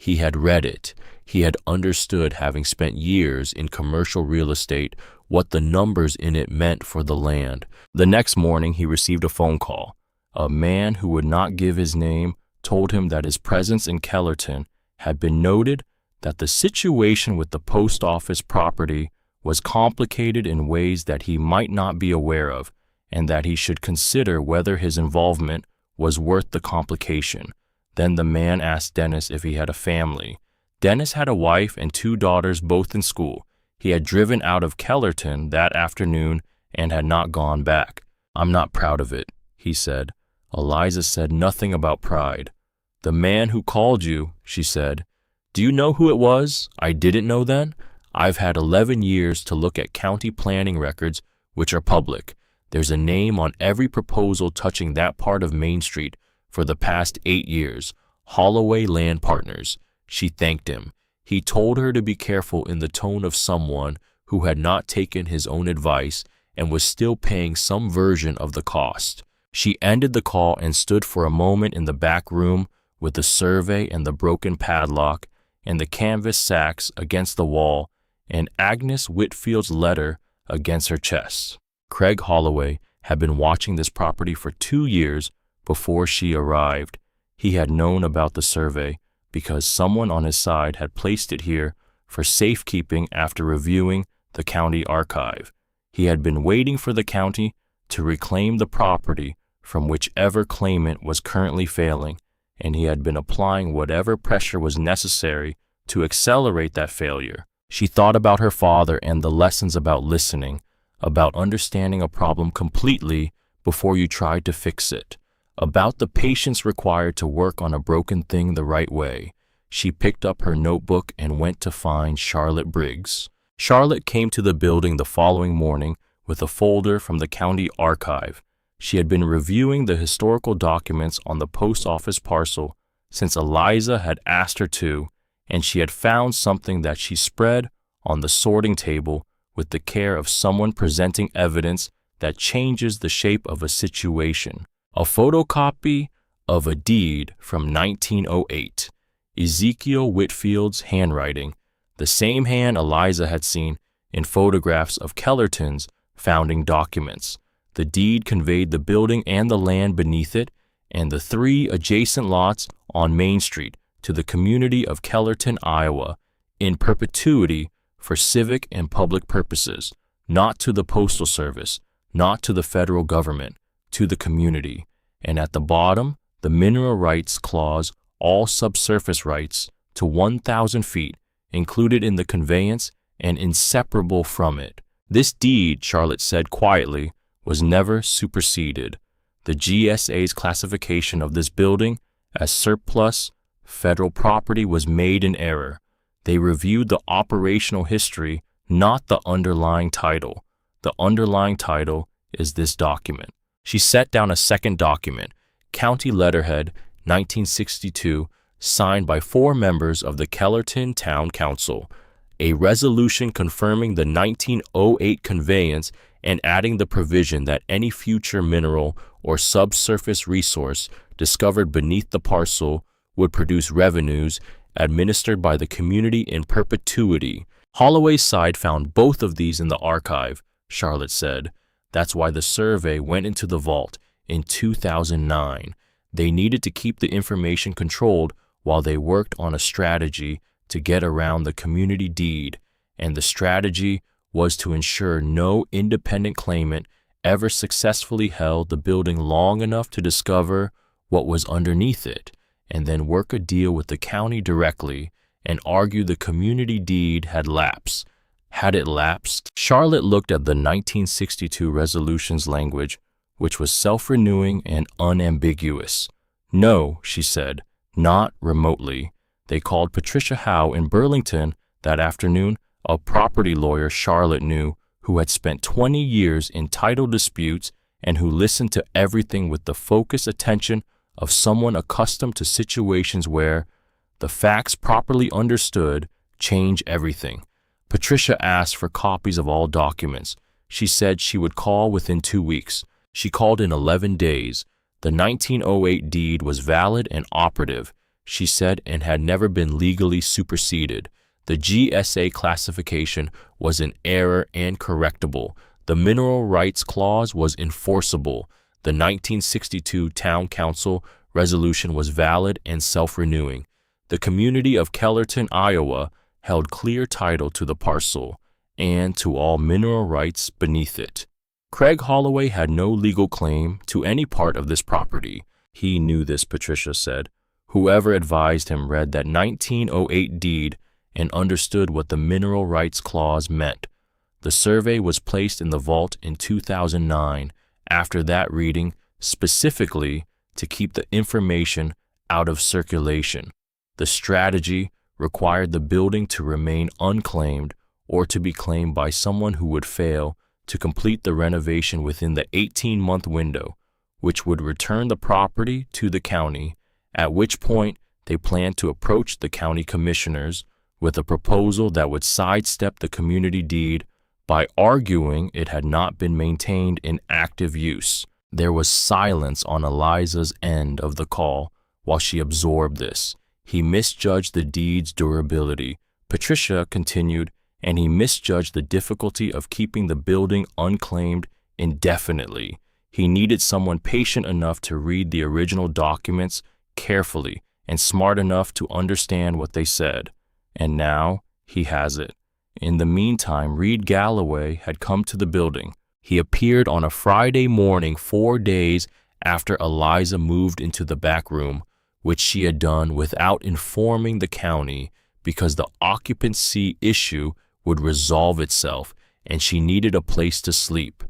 He had read it. He had understood, having spent years in commercial real estate, what the numbers in it meant for the land. The next morning, he received a phone call. A man who would not give his name told him that his presence in Kellerton had been noted, that the situation with the post office property was complicated in ways that he might not be aware of, and that he should consider whether his involvement was worth the complication. Then the man asked Dennis if he had a family. Dennis had a wife and 2 daughters, both in school. He had driven out of Kellerton that afternoon and had not gone back. "I'm not proud of it," he said. Eliza said nothing about pride. "The man who called you," she said. "Do you know who it was?" "I didn't know then. I've had 11 years to look at county planning records, which are public. There's a name on every proposal touching that part of Main Street for the past 8 years. Holloway Land Partners." She thanked him. He told her to be careful, in the tone of someone who had not taken his own advice and was still paying some version of the cost. She ended the call and stood for a moment in the back room with the survey and the broken padlock and the canvas sacks against the wall and Agnes Whitfield's letter against her chest. Craig Holloway had been watching this property for 2 years before she arrived. He had known about the survey because someone on his side had placed it here for safekeeping after reviewing the county archive. He had been waiting for the county to reclaim the property from whichever claimant was currently failing, and he had been applying whatever pressure was necessary to accelerate that failure. She thought about her father and the lessons about listening, about understanding a problem completely before you tried to fix it, about the patience required to work on a broken thing the right way. She picked up her notebook and went to find Charlotte Briggs. Charlotte came to the building the following morning with a folder from the county archive. She had been reviewing the historical documents on the post office parcel since Eliza had asked her to, and she had found something that she spread on the sorting table with the care of someone presenting evidence that changes the shape of a situation. A photocopy of a deed from 1908, Ezekiel Whitfield's handwriting, the same hand Eliza had seen in photographs of Kellerton's founding documents. The deed conveyed the building and the land beneath it and the 3 adjacent lots on Main Street to the community of Kellerton, Iowa, in perpetuity for civic and public purposes, not to the Postal Service, not to the federal government, to the community. And at the bottom, the mineral rights clause, all subsurface rights to 1,000 feet, included in the conveyance and inseparable from it. This deed, Charlotte said quietly, was never superseded. The GSA's classification of this building as surplus federal property was made in error. They reviewed the operational history, not the underlying title. The underlying title is this document. She set down a second document, County Letterhead, 1962, signed by 4 members of the Kellerton Town Council, a resolution confirming the 1908 conveyance and adding the provision that any future mineral or subsurface resource discovered beneath the parcel would produce revenues administered by the community in perpetuity. Holloway's side found both of these in the archive, Charlotte said. That's why the survey went into the vault in 2009. They needed to keep the information controlled while they worked on a strategy to get around the community deed, and the strategy was to ensure no independent claimant ever successfully held the building long enough to discover what was underneath it, and then work a deal with the county directly and argue the community deed had lapsed. Had it lapsed? Charlotte looked at the 1962 resolution's language, which was self-renewing and unambiguous. No, she said, not remotely. They called Patricia Howe in Burlington that afternoon, a property lawyer Charlotte knew who had spent 20 years in title disputes and who listened to everything with the focused attention of someone accustomed to situations where the facts properly understood change everything. Patricia asked for copies of all documents. She said she would call within 2 weeks. She called in 11 days. The 1908 deed was valid and operative. she said, and had never been legally superseded. The GSA classification was in error and correctable. The mineral rights clause was enforceable. The 1962 Town Council resolution was valid and self-renewing. The community of Kellerton, Iowa, held clear title to the parcel and to all mineral rights beneath it. Craig Holloway had no legal claim to any part of this property. He knew this, Patricia said. Whoever advised him read that 1908 deed and understood what the mineral rights clause meant. The survey was placed in the vault in 2009, after that reading, specifically to keep the information out of circulation. The strategy required the building to remain unclaimed or to be claimed by someone who would fail to complete the renovation within the 18-month window, which would return the property to the county, at which point they planned to approach the county commissioners with a proposal that would sidestep the community deed by arguing it had not been maintained in active use. There was silence on Eliza's end of the call while she absorbed this. He misjudged the deed's durability, Patricia continued, and he misjudged the difficulty of keeping the building unclaimed indefinitely. He needed someone patient enough to read the original documents carefully and smart enough to understand what they said. And now he has it. In the meantime, Reed Galloway had come to the building. He appeared on a Friday morning 4 days after Eliza moved into the back room, which she had done without informing the county because the occupancy issue would resolve itself and she needed a place to sleep.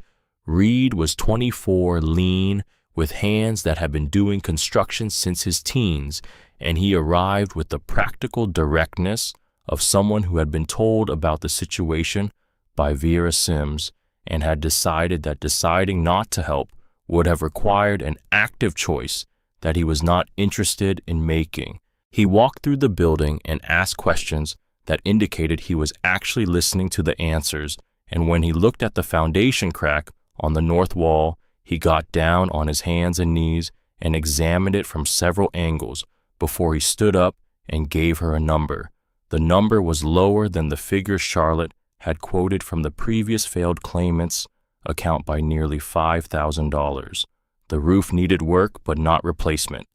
Reed was 24, lean, with hands that had been doing construction since his teens, and he arrived with the practical directness of someone who had been told about the situation by Vera Sims and had decided that deciding not to help would have required an active choice that he was not interested in making. He walked through the building and asked questions that indicated he was actually listening to the answers, and when he looked at the foundation crack on the north wall, he got down on his hands and knees and examined it from several angles before he stood up and gave her a number. The number was lower than the figure Charlotte had quoted from the previous failed claimant's account by nearly $5,000. The roof needed work but not replacement.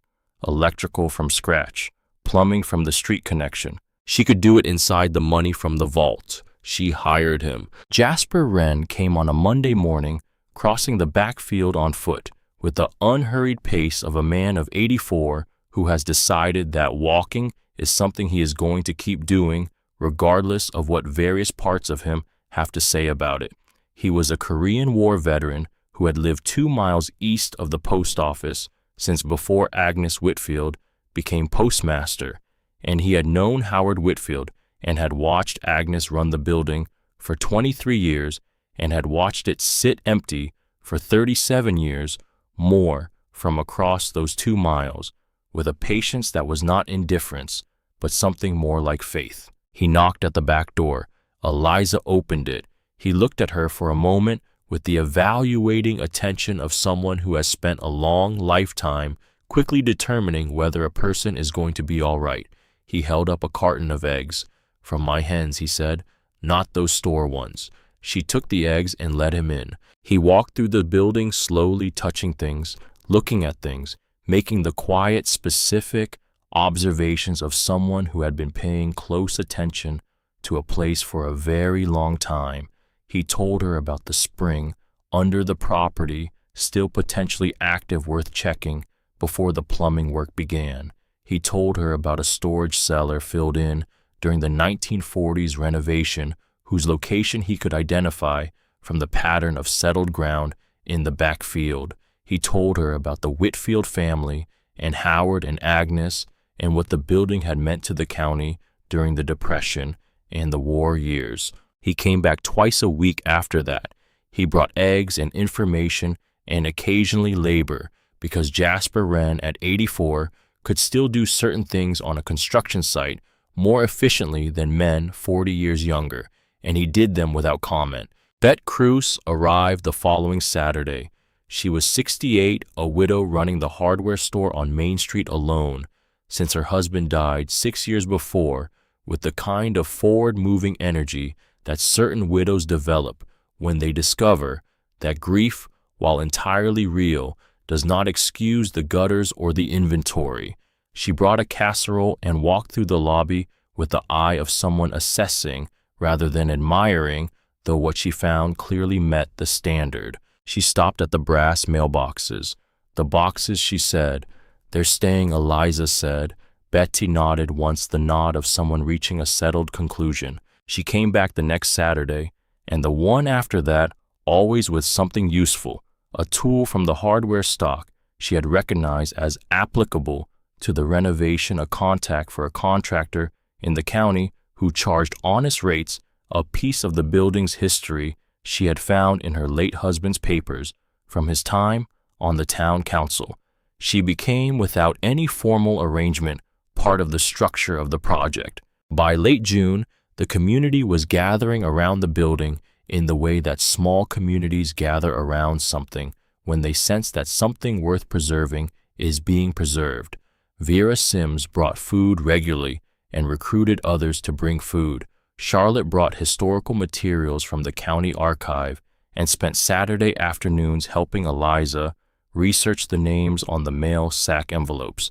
Electrical from scratch. Plumbing from the street connection. She could do it inside the money from the vault. She hired him. Jasper Wren came on a Monday morning, crossing the backfield on foot, with the unhurried pace of a man of 84 who has decided that walking is something he is going to keep doing, regardless of what various parts of him have to say about it. He was a Korean War veteran who had lived 2 miles east of the post office since before Agnes Whitfield became postmaster, and he had known Howard Whitfield and had watched Agnes run the building for 23 years and had watched it sit empty for 37 years more from across those 2 miles, with a patience that was not indifference, but something more like faith. He knocked at the back door. Eliza opened it. He looked at her for a moment with the evaluating attention of someone who has spent a long lifetime quickly determining whether a person is going to be all right. He held up a carton of eggs. "From my hens," he said, "not those store ones." She took the eggs and let him in. He walked through the building slowly, touching things, looking at things, making the quiet, specific observations of someone who had been paying close attention to a place for a very long time. He told her about the spring under the property, still potentially active, worth checking before the plumbing work began. He told her about a storage cellar filled in during the 1940s renovation, whose location he could identify from the pattern of settled ground in the backfield. He told her about the Whitfield family and Howard and Agnes and what the building had meant to the county during the Depression and the war years. He came back twice a week after that. He brought eggs and information and occasionally labor, because Jasper Wren at 84 could still do certain things on a construction site more efficiently than men 40 years younger, and he did them without comment. Bet Cruz arrived the following Saturday. She was 68, a widow running the hardware store on Main Street alone. since her husband died 6 years before, with the kind of forward-moving energy that certain widows develop when they discover that grief, while entirely real, does not excuse the gutters or the inventory. She brought a casserole and walked through the lobby with the eye of someone assessing rather than admiring, though what she found clearly met the standard. She stopped at the brass mailboxes. The boxes, she said. They're staying, Eliza said. Betty nodded once, the nod of someone reaching a settled conclusion. She came back the next Saturday, and the one after that, always with something useful, a tool from the hardware stock she had recognized as applicable to the renovation, a contact for a contractor in the county who charged honest rates, a piece of the building's history she had found in her late husband's papers from his time on the town council. She became, without any formal arrangement, part of the structure of the project. By late June, the community was gathering around the building in the way that small communities gather around something when they sense that something worth preserving is being preserved. Vera Sims brought food regularly and recruited others to bring food. Charlotte brought historical materials from the county archive and spent Saturday afternoons helping Eliza research the names on the mail sack envelopes.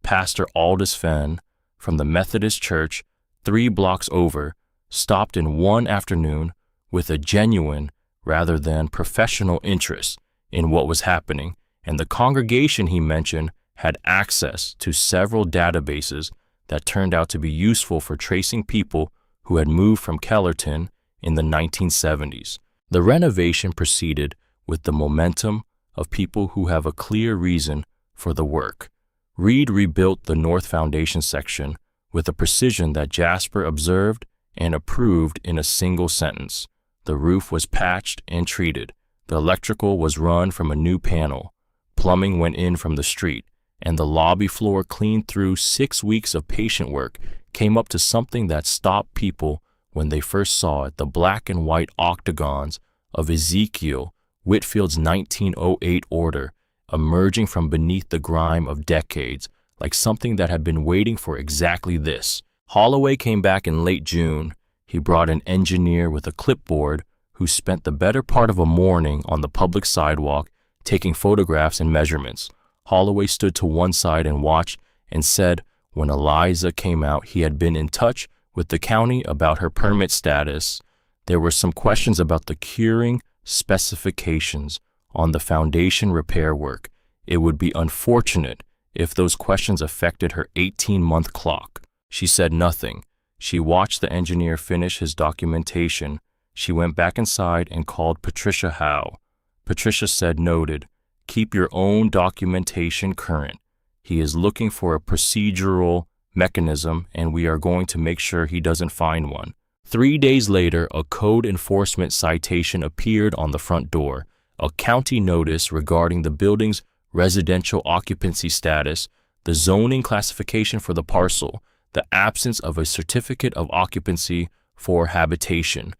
Pastor Aldous Fenn, from the Methodist Church 3 blocks over, stopped in one afternoon with a genuine rather than professional interest in what was happening, and the congregation he mentioned had access to several databases that turned out to be useful for tracing people who had moved from Kellerton in the 1970s. The renovation proceeded with the momentum of people who have a clear reason for the work. Reed rebuilt the North Foundation section with a precision that Jasper observed and approved in a single sentence. The roof was patched and treated. The electrical was run from a new panel. Plumbing went in from the street, and the lobby floor, cleaned through 6 weeks of patient work, came up to something that stopped people when they first saw it: the black and white octagons of Ezekiel Whitfield's 1908 order emerging from beneath the grime of decades, like something that had been waiting for exactly this. Holloway came back in late June. He brought an engineer with a clipboard who spent the better part of a morning on the public sidewalk taking photographs and measurements. Holloway stood to one side and watched and said when Eliza came out he had been in touch with the county about her permit status. There were some questions about the curing specifications on the foundation repair work. It would be unfortunate if those questions affected her 18-month clock. She said nothing. She watched the engineer finish his documentation. She went back inside and called Patricia Howe. Patricia said, "Noted. Keep your own documentation current. He is looking for a procedural mechanism, and we are going to make sure he doesn't find one." 3 days later, a code enforcement citation appeared on the front door, a county notice regarding the building's residential occupancy status, the zoning classification for the parcel, the absence of a certificate of occupancy for habitation.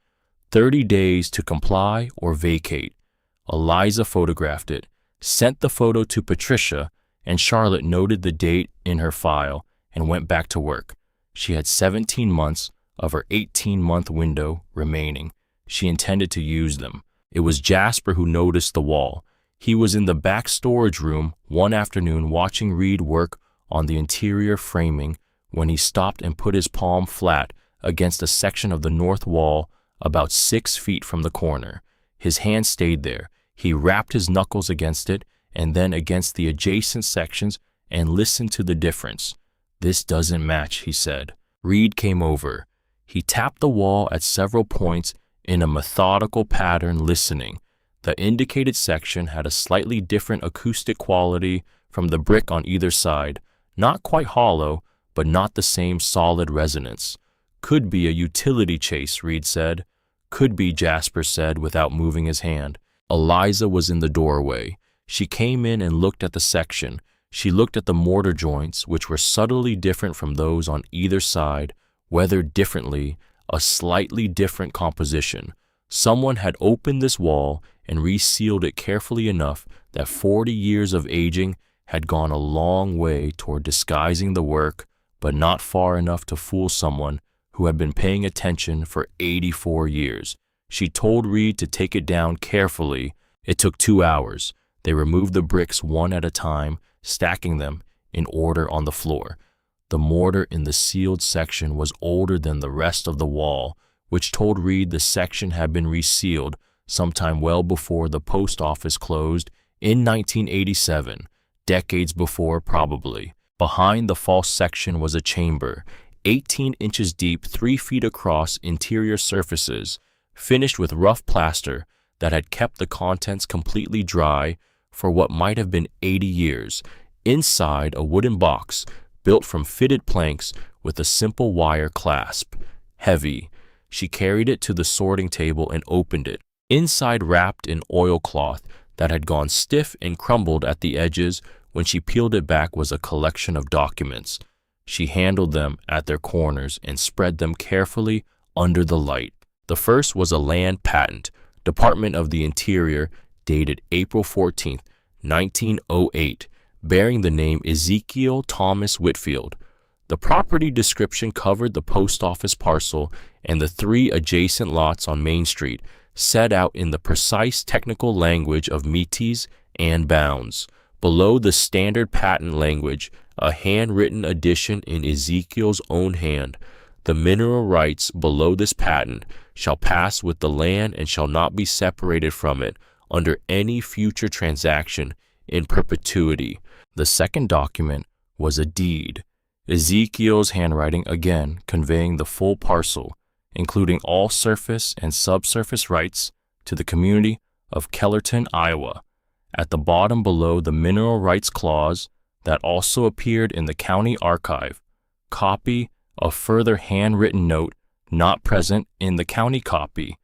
30 days to comply or vacate. Eliza photographed it, sent the photo to Patricia, and Charlotte noted the date in her file and went back to work. She had 17 months of her 18-month window remaining. She intended to use them. It was Jasper who noticed the wall. He was in the back storage room one afternoon watching Reed work on the interior framing when he stopped and put his palm flat against a section of the north wall about 6 feet from the corner. His hand stayed there. He rapped his knuckles against it and then against the adjacent sections and listened to the difference. "This doesn't match," he said. Reed came over. He tapped the wall at several points in a methodical pattern, listening. The indicated section had a slightly different acoustic quality from the brick on either side, not quite hollow, but not the same solid resonance. "Could be a utility chase," Reed said. "Could be," Jasper said without moving his hand. Eliza was in the doorway. She came in and looked at the section. She looked at the mortar joints, which were subtly different from those on either side, weathered differently, a slightly different composition. Someone had opened this wall and resealed it carefully enough that 40 years of aging had gone a long way toward disguising the work, but not far enough to fool someone who had been paying attention for 84 years. She told Reed to take it down carefully. It took 2 hours. They removed the bricks one at a time, stacking them in order on the floor. The mortar in the sealed section was older than the rest of the wall, which told Reed the section had been resealed sometime well before the post office closed in 1987, decades before probably. Behind the false section was a chamber, 18 inches deep, 3 feet across, interior surfaces, finished with rough plaster that had kept the contents completely dry for what might have been 80 years. Inside, a wooden box built from fitted planks with a simple wire clasp. Heavy. She carried it to the sorting table and opened it. Inside, wrapped in oilcloth that had gone stiff and crumbled at the edges when she peeled it back, was a collection of documents. She handled them at their corners and spread them carefully under the light. The first was a land patent, Department of the Interior, dated April 14, 1908, bearing the name Ezekiel Thomas Whitfield. The property description covered the post office parcel and the 3 adjacent lots on Main Street, set out in the precise technical language of metes and bounds. Below the standard patent language, a handwritten addition in Ezekiel's own hand. The mineral rights below this patent shall pass with the land and shall not be separated from it under any future transaction in perpetuity. The second document was a deed, Ezekiel's handwriting again, conveying the full parcel, including all surface and subsurface rights to the community of Kellerton, Iowa. At the bottom below the mineral rights clause that also appeared in the county archive, copy a further handwritten note not present in the county copy.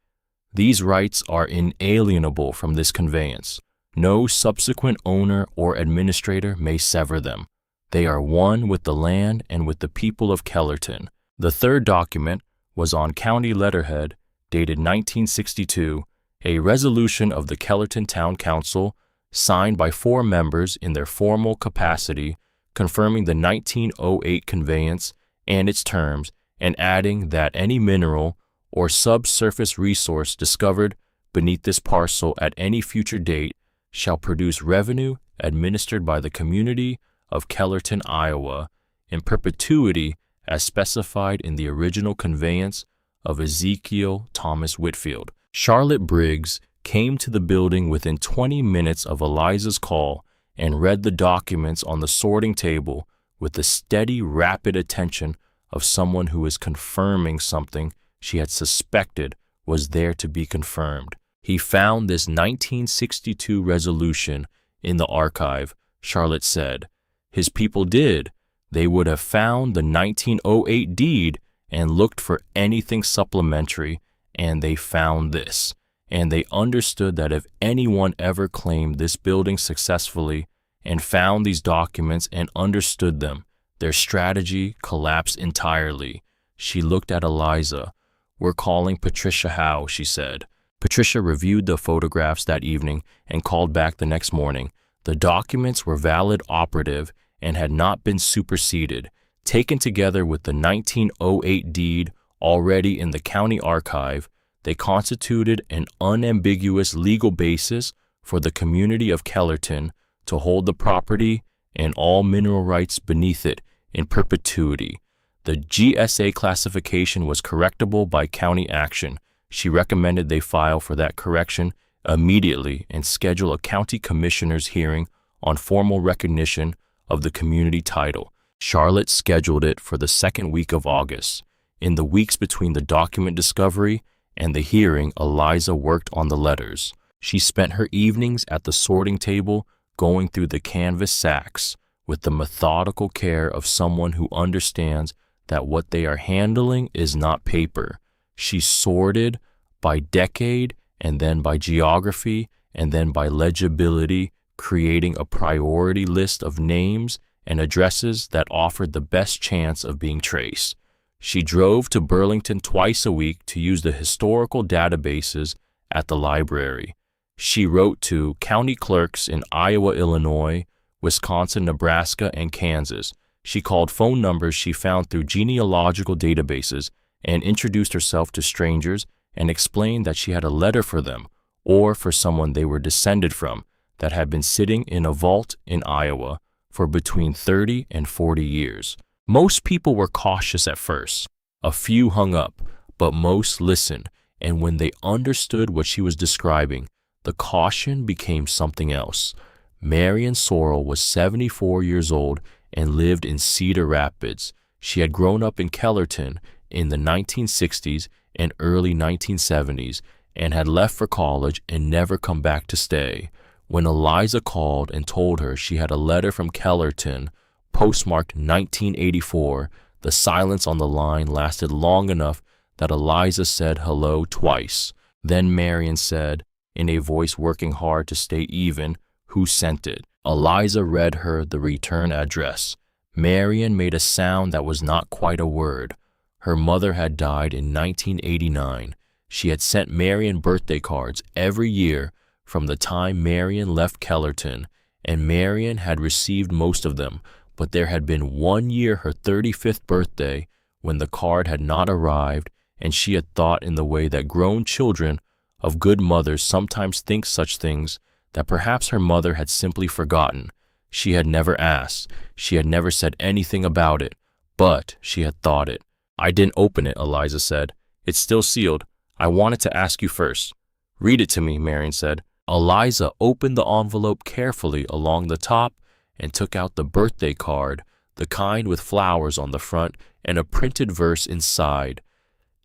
These rights are inalienable from this conveyance. No subsequent owner or administrator may sever them. They are one with the land and with the people of Kellerton. The third document was on county letterhead, dated 1962, a resolution of the Kellerton Town Council, signed by 4 members in their formal capacity, confirming the 1908 conveyance and its terms, and adding that any mineral or subsurface resource discovered beneath this parcel at any future date shall produce revenue administered by the community of Kellerton, Iowa, in perpetuity as specified in the original conveyance of Ezekiel Thomas Whitfield. Charlotte Briggs came to the building within 20 minutes of Eliza's call and read the documents on the sorting table with the steady, rapid attention of someone who is confirming something she had suspected was there to be confirmed. He found this 1962 resolution in the archive, Charlotte said. His people did. They would have found the 1908 deed and looked for anything supplementary, and they found this. And they understood that if anyone ever claimed this building successfully and found these documents and understood them, their strategy collapsed entirely. She looked at Eliza. "We're calling Patricia Howe," she said. Patricia reviewed the photographs that evening and called back the next morning. The documents were valid, operative, and had not been superseded. Taken together with the 1908 deed already in the county archive, they constituted an unambiguous legal basis for the community of Kellerton to hold the property and all mineral rights beneath it in perpetuity. The GSA classification was correctable by county action. She recommended they file for that correction immediately and schedule a county commissioner's hearing on formal recognition of the community title. Charlotte scheduled it for the second week of August. In the weeks between the document discovery and the hearing, Eliza worked on the letters. She spent her evenings at the sorting table going through the canvas sacks with the methodical care of someone who understands that what they are handling is not paper. She sorted by decade and then by geography and then by legibility, creating a priority list of names and addresses that offered the best chance of being traced. She drove to Burlington twice a week to use the historical databases at the library. She wrote to county clerks in Iowa, Illinois, Wisconsin, Nebraska, and Kansas. She called phone numbers she found through genealogical databases and introduced herself to strangers and explained that she had a letter for them or for someone they were descended from that had been sitting in a vault in Iowa for between 30 and 40 years. Most people were cautious at first. A few hung up, but most listened, and when they understood what she was describing, the caution became something else. Marion Sorrell was 74 years old and lived in Cedar Rapids. She had grown up in Kellerton in the 1960s and early 1970s and had left for college and never come back to stay. When Eliza called and told her she had a letter from Kellerton, postmarked 1984, the silence on the line lasted long enough that Eliza said hello twice. Then Marion said, in a voice working hard to stay even, who sent it. Eliza read her the return address. Marion made a sound that was not quite a word. Her mother had died in 1989. She had sent Marion birthday cards every year from the time Marion left Kellerton, and Marion had received most of them, but there had been one year, her 35th birthday, when the card had not arrived, and she had thought, in the way that grown children of good mothers sometimes think such things, that perhaps her mother had simply forgotten. She had never asked. She had never said anything about it, but she had thought it. I didn't open it, Eliza said. It's still sealed. I wanted to ask you first. Read it to me, Marion said. Eliza opened the envelope carefully along the top and took out the birthday card, the kind with flowers on the front and a printed verse inside.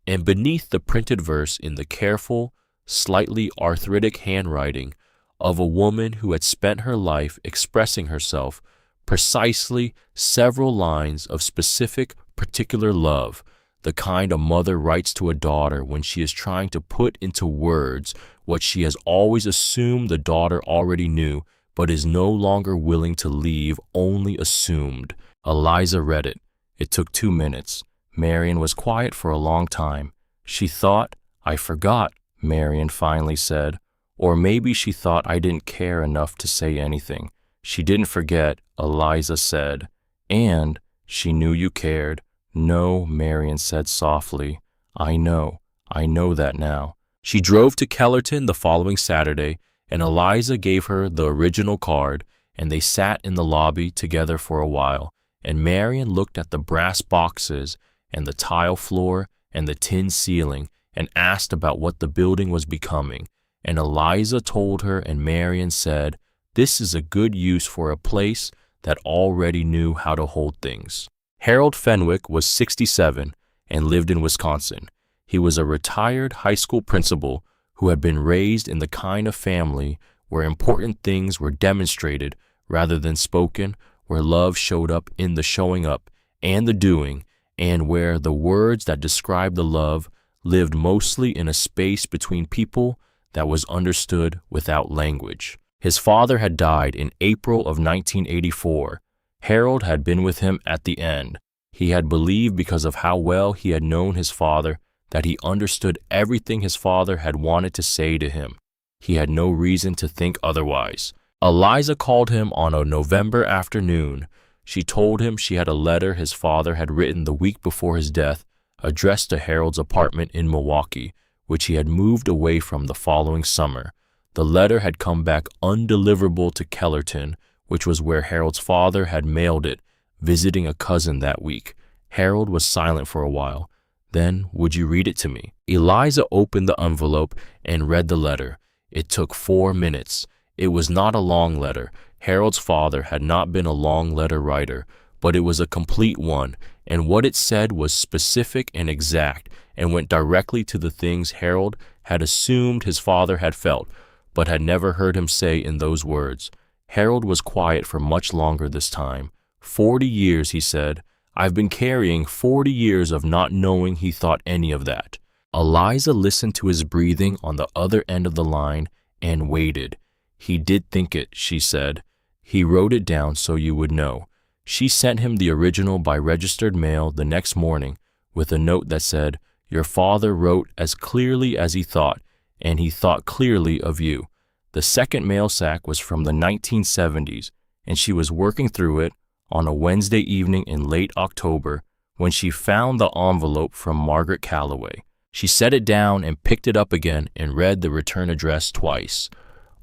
And beneath the printed verse, in the careful, slightly arthritic handwriting of a woman who had spent her life expressing herself, precisely several lines of specific, particular love, the kind a mother writes to a daughter when she is trying to put into words what she has always assumed the daughter already knew, but is no longer willing to leave only assumed. Eliza read it. It took 2 minutes. Marion was quiet for a long time. She thought, I forgot, Marion finally said. Or maybe she thought I didn't care enough to say anything. She didn't forget, Eliza said. And she knew you cared. No, Marion said softly. I know that now. She drove to Kellerton the following Saturday, and Eliza gave her the original card, and they sat in the lobby together for a while, and Marion looked at the brass boxes and the tile floor and the tin ceiling and asked about what the building was becoming. And Eliza told her, and Marion said, this is a good use for a place that already knew how to hold things. Harold Fenwick was 67 and lived in Wisconsin. He was a retired high school principal who had been raised in the kind of family where important things were demonstrated rather than spoken, where love showed up in the showing up and the doing, and where the words that described the love lived mostly in a space between people that was understood without language. His father had died in April of 1984. Harold had been with him at the end. He had believed, because of how well he had known his father, that he understood everything his father had wanted to say to him. He had no reason to think otherwise. Eliza called him on a November afternoon. She told him she had a letter his father had written the week before his death, addressed to Harold's apartment in Milwaukee, which he had moved away from the following summer. The letter had come back undeliverable to Kellerton, which was where Harold's father had mailed it, visiting a cousin that week. Harold was silent for a while. Then, would you read it to me? Eliza opened the envelope and read the letter. It took 4 minutes. It was not a long letter. Harold's father had not been a long letter writer, but it was a complete one, and what it said was specific and exact, and went directly to the things Harold had assumed his father had felt, but had never heard him say in those words. Harold was quiet for much longer this time. 40 years, he said. I've been carrying 40 years of not knowing he thought any of that. Eliza listened to his breathing on the other end of the line and waited. He did think it, she said. He wrote it down so you would know. She sent him the original by registered mail the next morning with a note that said, your father wrote as clearly as he thought, and he thought clearly of you. The second mail sack was from the 1970s, and she was working through it on a Wednesday evening in late October when she found the envelope from Margaret Calloway. She set it down and picked it up again and read the return address twice.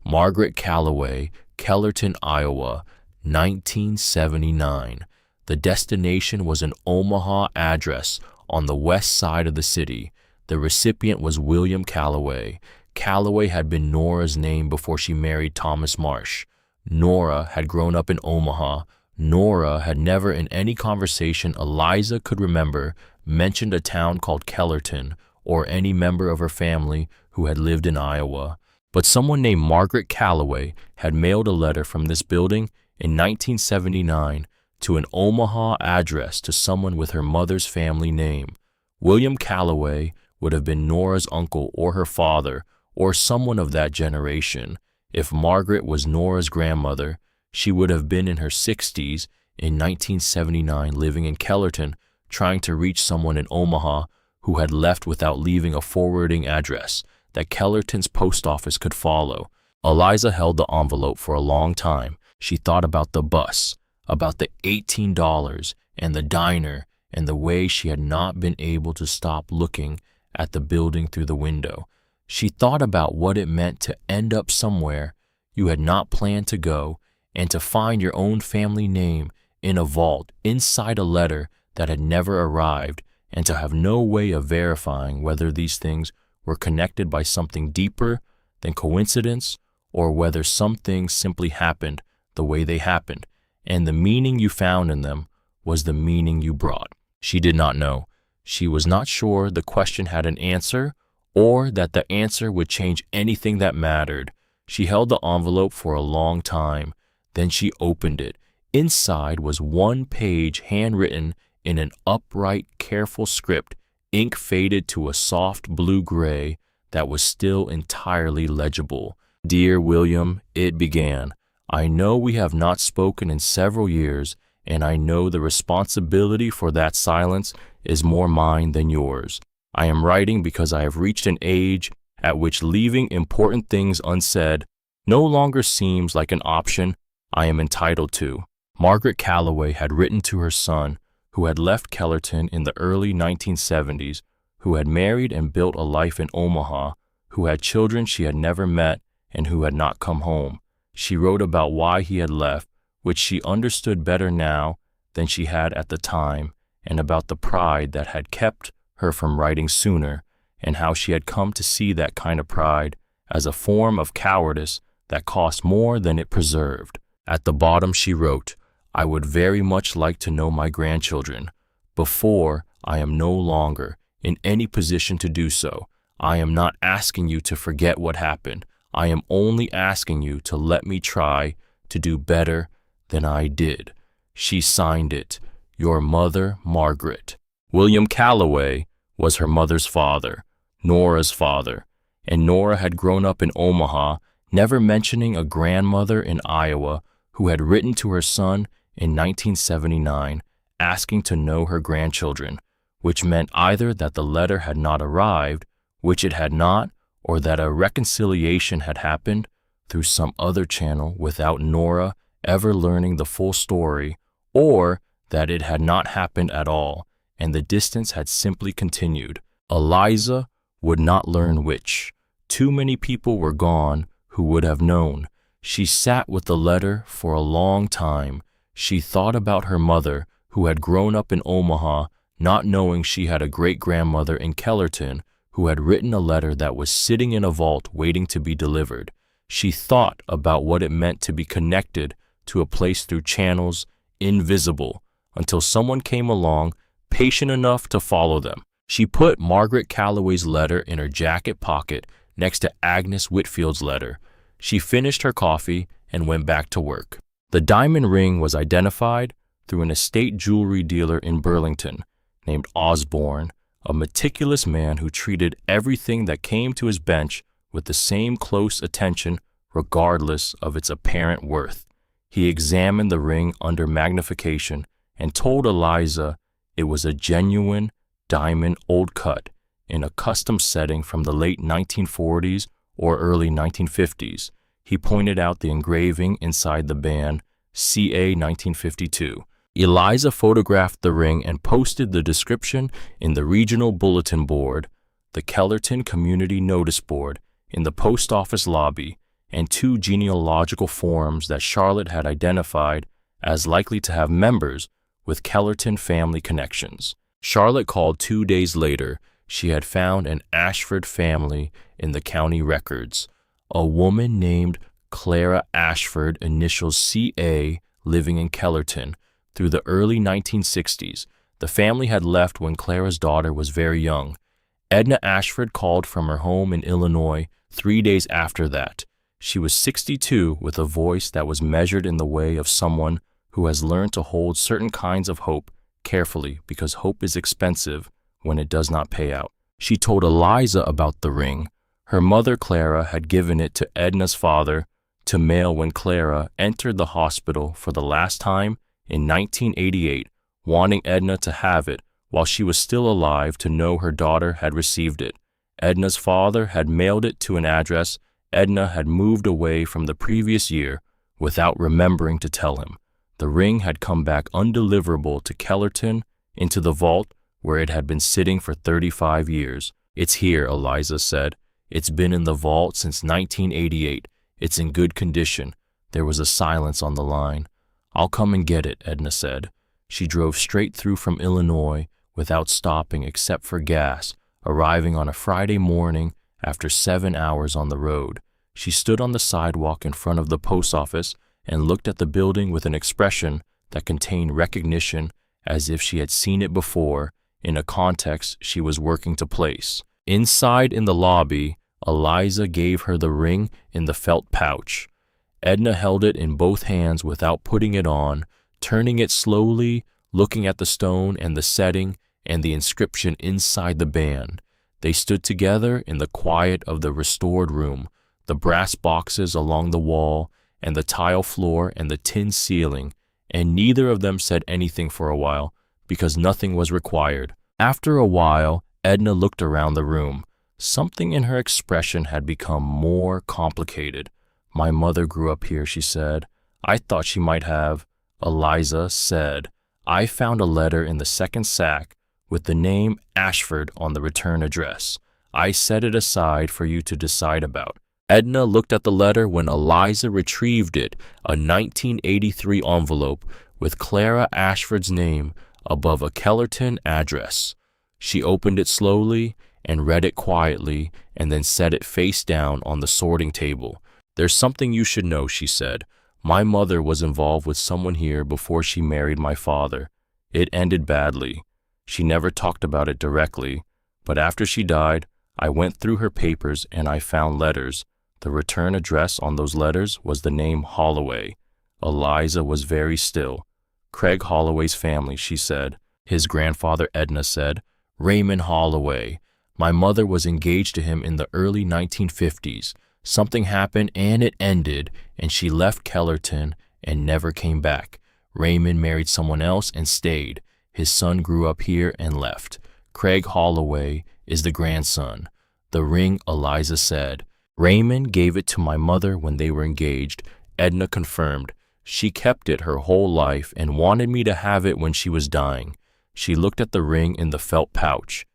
Margaret Calloway, Kellerton, Iowa, 1979. The destination was an Omaha address on the west side of the city. The recipient was William Calloway. Calloway had been Nora's name before she married Thomas Marsh. Nora had grown up in Omaha. Nora had never in any conversation Eliza could remember mentioned a town called Kellerton or any member of her family who had lived in Iowa. But someone named Margaret Calloway had mailed a letter from this building in 1979 to an Omaha address to someone with her mother's family name. William Calloway would have been Nora's uncle or her father or someone of that generation. If Margaret was Nora's grandmother, she would have been in her 60s in 1979 living in Kellerton trying to reach someone in Omaha who had left without leaving a forwarding address that Kellerton's post office could follow. Eliza held the envelope for a long time. She thought about the bus, about the $18 and the diner and the way she had not been able to stop looking at the building through the window. She thought about what it meant to end up somewhere you had not planned to go and to find your own family name in a vault inside a letter that had never arrived, and to have no way of verifying whether these things were connected by something deeper than coincidence or whether some things simply happened the way they happened, and the meaning you found in them was the meaning you brought. She did not know. She was not sure the question had an answer or that the answer would change anything that mattered. She held the envelope for a long time. Then she opened it. Inside was one page handwritten in an upright, careful script, ink faded to a soft blue-gray that was still entirely legible. "Dear William," it began, "I know we have not spoken in several years, and I know the responsibility for that silence is more mine than yours. I am writing because I have reached an age at which leaving important things unsaid no longer seems like an option I am entitled to." Margaret Calloway had written to her son, who had left Kellerton in the early 1970s, who had married and built a life in Omaha, who had children she had never met and who had not come home. She wrote about why he had left, which she understood better now than she had at the time, and about the pride that had kept her from writing sooner, and how she had come to see that kind of pride as a form of cowardice that cost more than it preserved. At the bottom she wrote, "I would very much like to know my grandchildren. Before I am no longer in any position to do so. I am not asking you to forget what happened. I am only asking you to let me try to do better than I did." She signed it, "Your mother, Margaret." William Calloway was her mother's father, Nora's father, and Nora had grown up in Omaha, never mentioning a grandmother in Iowa who had written to her son in 1979 asking to know her grandchildren, which meant either that the letter had not arrived, which it had not, or that a reconciliation had happened through some other channel without Nora ever learning the full story, or that it had not happened at all, and the distance had simply continued. Eliza would not learn which. Too many people were gone who would have known. She sat with the letter for a long time. She thought about her mother, who had grown up in Omaha, not knowing she had a great-grandmother in Kellerton who had written a letter that was sitting in a vault waiting to be delivered. She thought about what it meant to be connected to a place through channels invisible until someone came along patient enough to follow them. She put Margaret Calloway's letter in her jacket pocket next to Agnes Whitfield's letter. She finished her coffee and went back to work. The diamond ring was identified through an estate jewelry dealer in Burlington named Osborne, a meticulous man who treated everything that came to his bench with the same close attention regardless of its apparent worth. He examined the ring under magnification and told Eliza it was a genuine diamond old cut in a custom setting from the late 1940s or early 1950s. He pointed out the engraving inside the band ca. 1952. Eliza photographed the ring and posted the description in the regional bulletin board, the Kellerton Community Notice Board, in the post office lobby, and 2 genealogical forms that Charlotte had identified as likely to have members with Kellerton family connections. Charlotte called 2 days later. She had found an Ashford family in the county records. A woman named Clara Ashford, initials CA, living in Kellerton. Through the early 1960s, the family had left when Clara's daughter was very young. Edna Ashford called from her home in Illinois 3 days after that. She was 62 with a voice that was measured in the way of someone who has learned to hold certain kinds of hope carefully because hope is expensive when it does not pay out. She told Eliza about the ring. Her mother, Clara, had given it to Edna's father to mail when Clara entered the hospital for the last time in 1988, wanting Edna to have it while she was still alive to know her daughter had received it. Edna's father had mailed it to an address Edna had moved away from the previous year without remembering to tell him. The ring had come back undeliverable to Kellerton into the vault where it had been sitting for 35 years. It's here, Eliza said. It's been in the vault since 1988. It's in good condition. There was a silence on the line. I'll come and get it, Edna said. She drove straight through from Illinois without stopping except for gas, arriving on a Friday morning after 7 hours on the road. She stood on the sidewalk in front of the post office and looked at the building with an expression that contained recognition, as if she had seen it before in a context she was working to place. Inside in the lobby, Eliza gave her the ring in the felt pouch. Edna held it in both hands without putting it on, turning it slowly, looking at the stone and the setting and the inscription inside the band. They stood together in the quiet of the restored room, the brass boxes along the wall and the tile floor and the tin ceiling, and neither of them said anything for a while because nothing was required. After a while, Edna looked around the room. Something in her expression had become more complicated. My mother grew up here, she said. I thought she might have. Eliza said, I found a letter in the second sack with the name Ashford on the return address. I set it aside for you to decide about. Edna looked at the letter when Eliza retrieved it, a 1983 envelope with Clara Ashford's name above a Kellerton address. She opened it slowly and read it quietly and then set it face down on the sorting table. There's something you should know, she said. My mother was involved with someone here before she married my father. It ended badly. She never talked about it directly, but after she died, I went through her papers and I found letters. The return address on those letters was the name Holloway. Eliza was very still. Craig Holloway's family, she said. His grandfather, Edna said. Raymond Holloway. My mother was engaged to him in the early 1950s. Something happened and it ended, and she left Kellerton and never came back. Raymond married someone else and stayed. His son grew up here and left. Craig Holloway is the grandson. The ring, Eliza said. Raymond gave it to my mother when they were engaged. Edna confirmed. She kept it her whole life and wanted me to have it when she was dying. She looked at the ring in the felt pouch.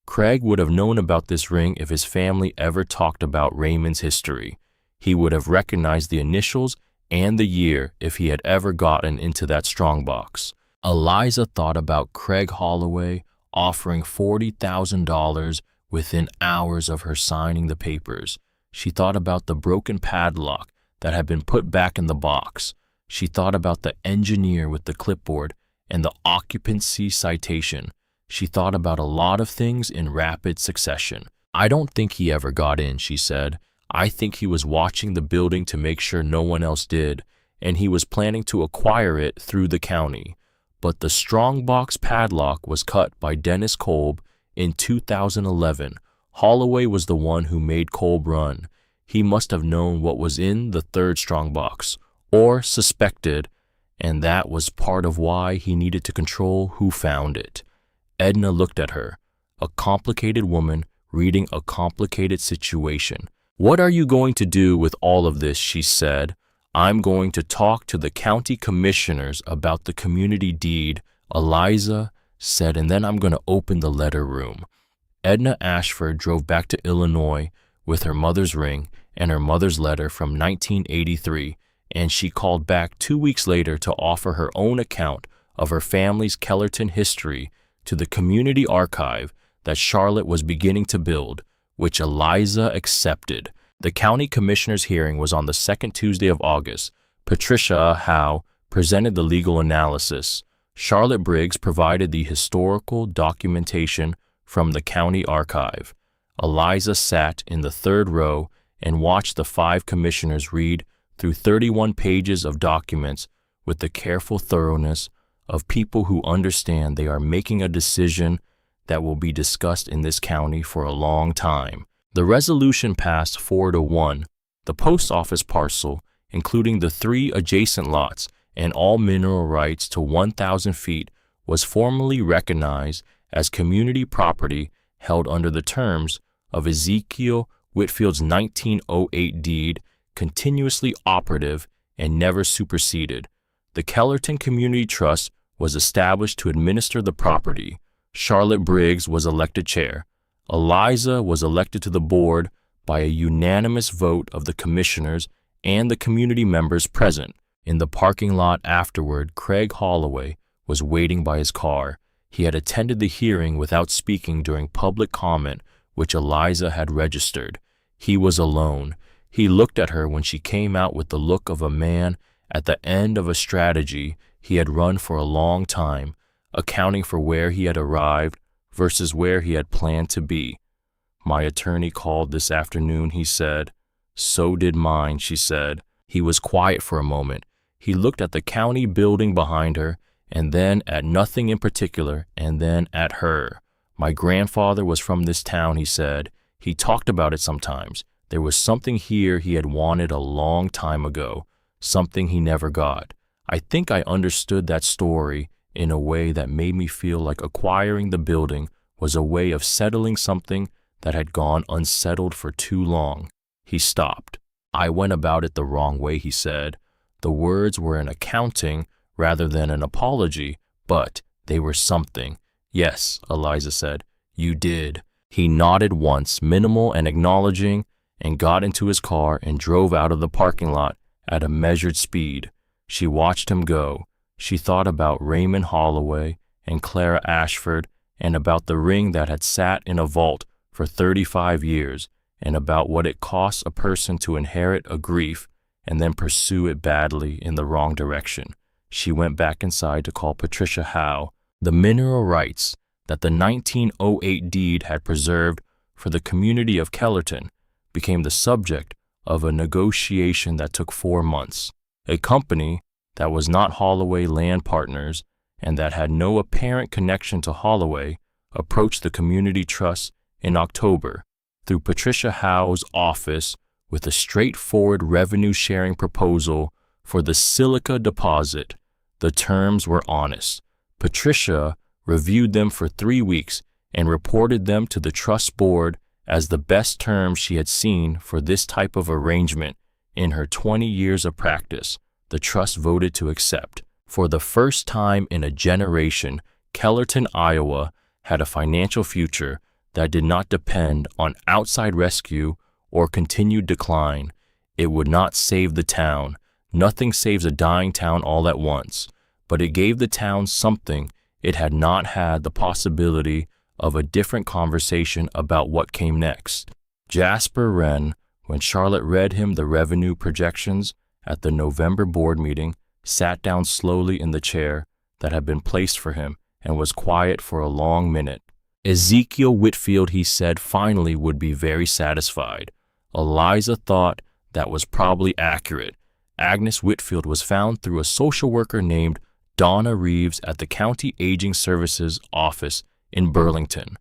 Craig would have known about this ring if his family ever talked about Raymond's history. He would have recognized the initials and the year if he had ever gotten into that strongbox. Eliza thought about Craig Holloway offering $40,000 within hours of her signing the papers. She thought about the broken padlock that had been put back in the box. She thought about the engineer with the clipboard and the occupancy citation. She thought about a lot of things in rapid succession. I don't think he ever got in, she said. I think he was watching the building to make sure no one else did, and he was planning to acquire it through the county. But the strongbox padlock was cut by Dennis Kolb in 2011. Holloway was the one who made Kolb run. He must have known what was in the third strongbox, or suspected, and that was part of why he needed to control who found it. Edna looked at her, a complicated woman reading a complicated situation. What are you going to do with all of this, she said. I'm going to talk to the county commissioners about the community deed, Eliza said, and then I'm going to open the letter room. Edna Ashford drove back to Illinois with her mother's ring and her mother's letter from 1983, and she called back 2 weeks later to offer her own account of her family's Kellerton history to the community archive that Charlotte was beginning to build, which Eliza accepted. The county commissioner's hearing was on the second Tuesday of August. Patricia Howe presented the legal analysis. Charlotte Briggs provided the historical documentation from the county archive. Eliza sat in the third row and watched the 5 commissioners read through 31 pages of documents with the careful thoroughness of people who understand they are making a decision that will be discussed in this county for a long time. The resolution passed 4-1. The post office parcel, including the 3 adjacent lots and all mineral rights to 1,000 feet, was formally recognized as community property held under the terms of Ezekiel Whitfield's 1908 deed, continuously operative and never superseded. The Kellerton Community Trust was established to administer the property. Charlotte Briggs was elected chair. Eliza was elected to the board by a unanimous vote of the commissioners and the community members present. In the parking lot afterward, Craig Holloway was waiting by his car. He had attended the hearing without speaking during public comment, which Eliza had registered. He was alone. He looked at her when she came out with the look of a man at the end of a strategy he had run for a long time, accounting for where he had arrived versus where he had planned to be. "My attorney called this afternoon," he said. "So did mine," she said. He was quiet for a moment. He looked at the county building behind her, and then at nothing in particular, and then at her. "My grandfather was from this town," he said. "He talked about it sometimes. There was something here he had wanted a long time ago, something he never got. I think I understood that story in a way that made me feel like acquiring the building was a way of settling something that had gone unsettled for too long." He stopped. "I went about it the wrong way," he said. The words were an accounting rather than an apology, but they were something. "Yes," Eliza said, "you did." He nodded once, minimal and acknowledging, and got into his car and drove out of the parking lot at a measured speed. She watched him go. She thought about Raymond Holloway and Clara Ashford, and about the ring that had sat in a vault for 35 years, and about what it costs a person to inherit a grief and then pursue it badly in the wrong direction. She went back inside to call Patricia Howe. The mineral rights that the 1908 deed had preserved for the community of Kellerton became the subject of a negotiation that took 4 months. A company that was not Holloway Land Partners and that had no apparent connection to Holloway approached the Community Trust in October through Patricia Howe's office with a straightforward revenue-sharing proposal for the silica deposit. The terms were honest. Patricia reviewed them for 3 weeks and reported them to the trust board as the best terms she had seen for this type of arrangement in her 20 years of practice. The trust voted to accept. For the first time in a generation, Kellerton, Iowa, had a financial future that did not depend on outside rescue or continued decline. It would not save the town. Nothing saves a dying town all at once, but it gave the town something. It had not had the possibility of a different conversation about what came next. Jasper Wren, when Charlotte read him the revenue projections at the November board meeting, sat down slowly in the chair that had been placed for him and was quiet for a long minute. Ezekiel Whitfield, he said, finally would be very satisfied. Eliza thought that was probably accurate. Agnes Whitfield was found through a social worker named Donna Reeves at the County Aging Services office in Burlington.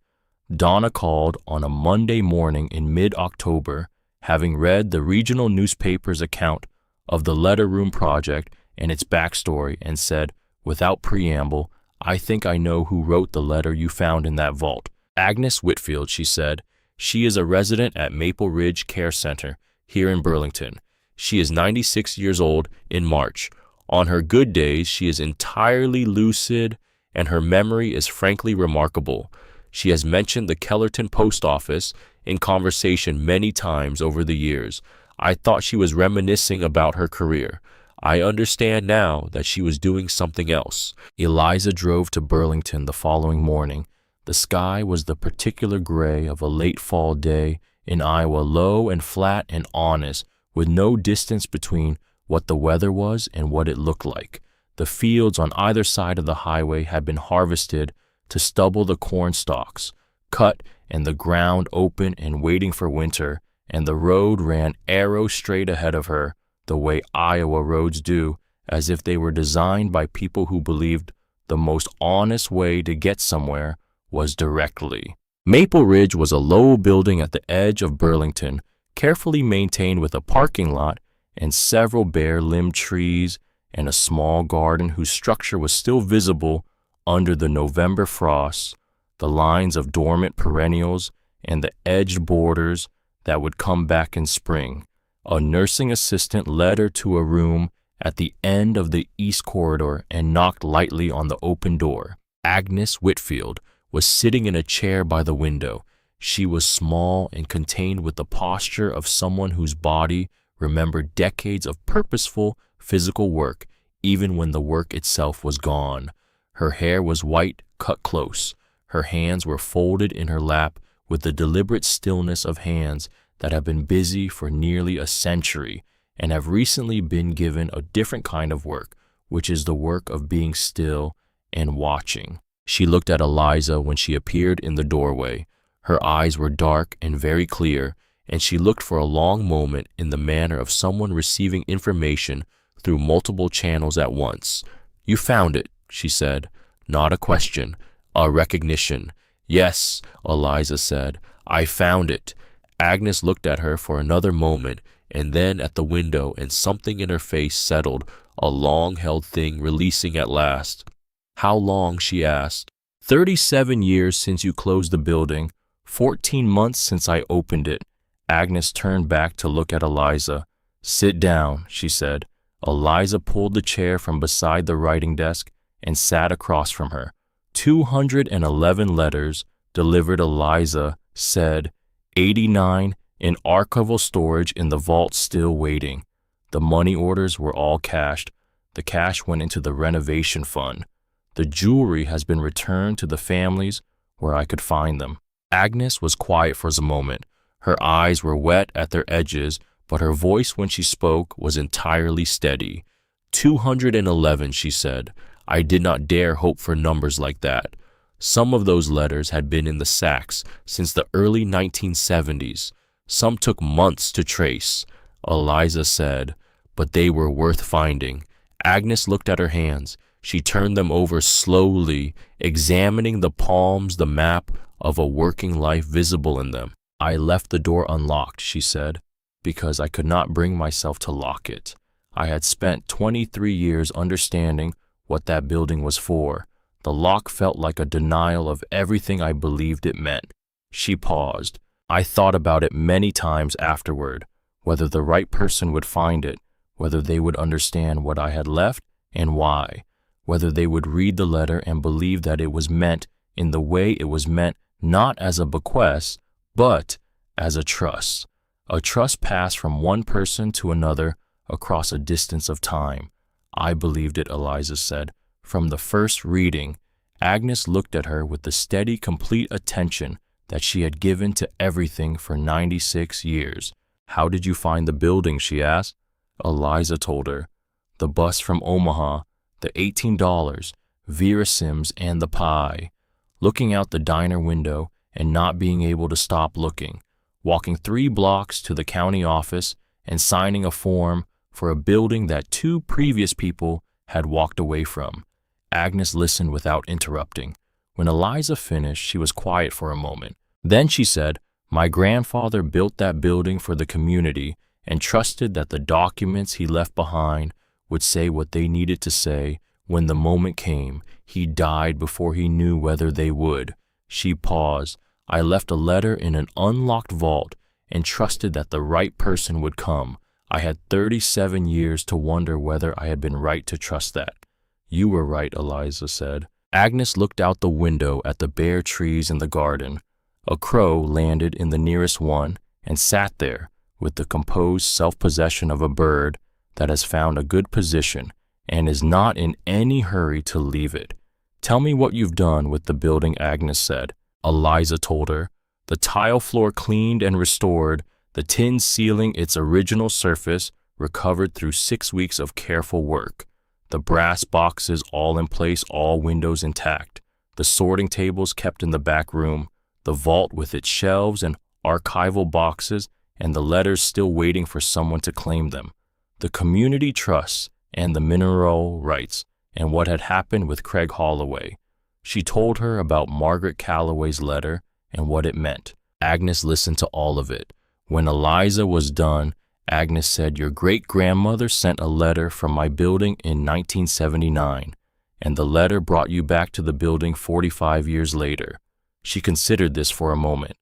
Donna called on a Monday morning in mid-October, having read the regional newspaper's account of the letter room project and its backstory, and said, without preamble, "I think I know who wrote the letter you found in that vault. Agnes Whitfield," she said. "She is a resident at Maple Ridge Care Center here in Burlington. She is 96 years old in March. On her good days, she is entirely lucid, and her memory is frankly remarkable. She has mentioned the Kellerton post office in conversation many times over the years. I thought she was reminiscing about her career. I understand now that she was doing something else. Eliza drove to Burlington the following morning. The sky was the particular gray of a late fall day in Iowa, low and flat and honest, with no distance between what the weather was and what it looked like. The fields on either side of the highway had been harvested to stubble the corn stalks, cut and the ground open and waiting for winter, and the road ran arrow straight ahead of her, the way Iowa roads do, as if they were designed by people who believed the most honest way to get somewhere was directly. Maple Ridge was a low building at the edge of Burlington, carefully maintained with a parking lot and several bare-limbed trees and a small garden whose structure was still visible under the November frosts, the lines of dormant perennials and the edged borders that would come back in spring. A nursing assistant led her to a room at the end of the east corridor and knocked lightly on the open door. Agnes Whitfield was sitting in a chair by the window. She was small and contained with the posture of someone whose body remembered decades of purposeful physical work, even when the work itself was gone. Her hair was white, cut close. Her hands were folded in her lap with the deliberate stillness of hands that have been busy for nearly a century and have recently been given a different kind of work, which is the work of being still and watching. She looked at Eliza when she appeared in the doorway. Her eyes were dark and very clear, and she looked for a long moment in the manner of someone receiving information through multiple channels at once. "You found it," she said. Not a question, a recognition. "Yes," Eliza said, "I found it." Agnes looked at her for another moment, and then at the window, and something in her face settled, a long-held thing releasing at last. "How long?" she asked. 37 years since you closed the building. 14 months since I opened it." Agnes turned back to look at Eliza. "Sit down," she said. Eliza pulled the chair from beside the writing desk and sat across from her. 211 letters delivered, Eliza said. 89 in archival storage in the vault still waiting. The money orders were all cashed. The cash went into the renovation fund. The jewelry has been returned to the families where I could find them. Agnes was quiet for a moment. Her eyes were wet at their edges, but her voice when she spoke was entirely steady. 211, she said. I did not dare hope for numbers like that. Some of those letters had been in the sacks since the early 1970s. Some took months to trace, Eliza said, but they were worth finding. Agnes looked at her hands. She turned them over slowly, examining the palms, the map of a working life visible in them. I left the door unlocked, she said, because I could not bring myself to lock it. I had spent 23 years understanding what that building was for. The lock felt like a denial of everything I believed it meant. She paused. I thought about it many times afterward, whether the right person would find it, whether they would understand what I had left and why, whether they would read the letter and believe that it was meant in the way it was meant, not as a bequest, but as a trust passed from one person to another across a distance of time. I believed it, Eliza said. From the first reading, Agnes looked at her with the steady, complete attention that she had given to everything for 96 years. How did you find the building, she asked. Eliza told her. The bus from Omaha, the $18, Vera Sims, and the pie. Looking out the diner window and not being able to stop looking. Walking 3 blocks to the county office and signing a form for a building that 2 previous people had walked away from. Agnes listened without interrupting. When Eliza finished, she was quiet for a moment. Then she said, My grandfather built that building for the community and trusted that the documents he left behind would say what they needed to say when the moment came. He died before he knew whether they would. She paused. I left a letter in an unlocked vault and trusted that the right person would come. I had 37 years to wonder whether I had been right to trust that. You were right, Eliza said. Agnes looked out the window at the bare trees in the garden. A crow landed in the nearest one and sat there with the composed self-possession of a bird that has found a good position and is not in any hurry to leave it. Tell me what you've done with the building, Agnes said. Eliza told her. The tile floor cleaned and restored, the tin ceiling its original surface recovered through 6 weeks of careful work. The brass boxes all in place, all windows intact. The sorting tables kept in the back room. The vault with its shelves and archival boxes and the letters still waiting for someone to claim them. The community trusts and the mineral rights and what had happened with Craig Holloway. She told her about Margaret Calloway's letter and what it meant. Agnes listened to all of it. When Eliza was done, Agnes said, "Your great-grandmother sent a letter from my building in 1979, and the letter brought you back to the building 45 years later." She considered this for a moment.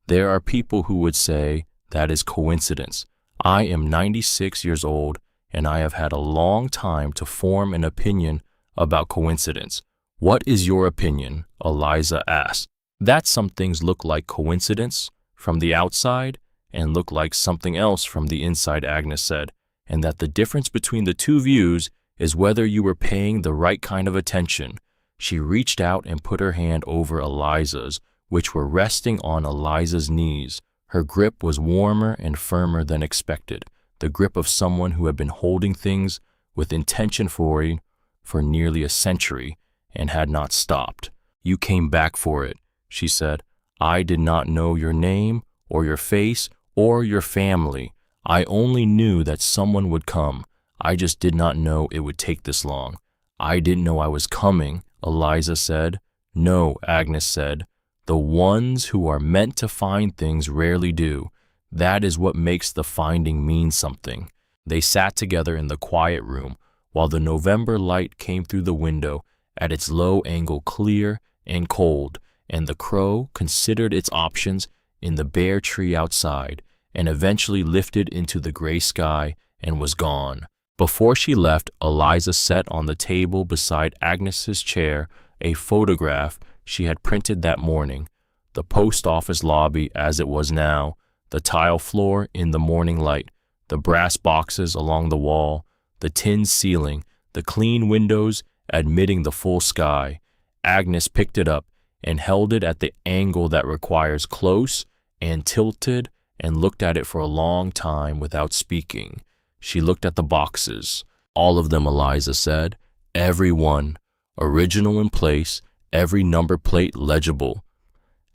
There are people who would say that is coincidence. I am 96 years old, and I have had a long time to form an opinion about coincidence. What is your opinion? Eliza asked. That some things look like coincidence from the outside and look like something else from the inside, Agnes said, and that the difference between the two views is whether you were paying the right kind of attention. She reached out and put her hand over Eliza's, which were resting on Eliza's knees. Her grip was warmer and firmer than expected, the grip of someone who had been holding things with intention for nearly a century and had not stopped. You came back for it, she said. I did not know your name or your face or your family. I only knew that someone would come. I just did not know it would take this long. I didn't know I was coming, Eliza said. No, Agnes said. The ones who are meant to find things rarely do. That is what makes the finding mean something. They sat together in the quiet room while the November light came through the window at its low angle, clear and cold, and the crow considered its options in the bare tree outside and eventually lifted into the gray sky and was gone. Before she left, Eliza set on the table beside Agnes's chair a photograph she had printed that morning, the post office lobby as it was now, the tile floor in the morning light, the brass boxes along the wall, the tin ceiling, the clean windows admitting the full sky. Agnes picked it up and held it at the angle that requires close and tilted and looked at it for a long time without speaking. She looked at the boxes. All of them, Eliza said. Every one. Original in place, every number plate legible.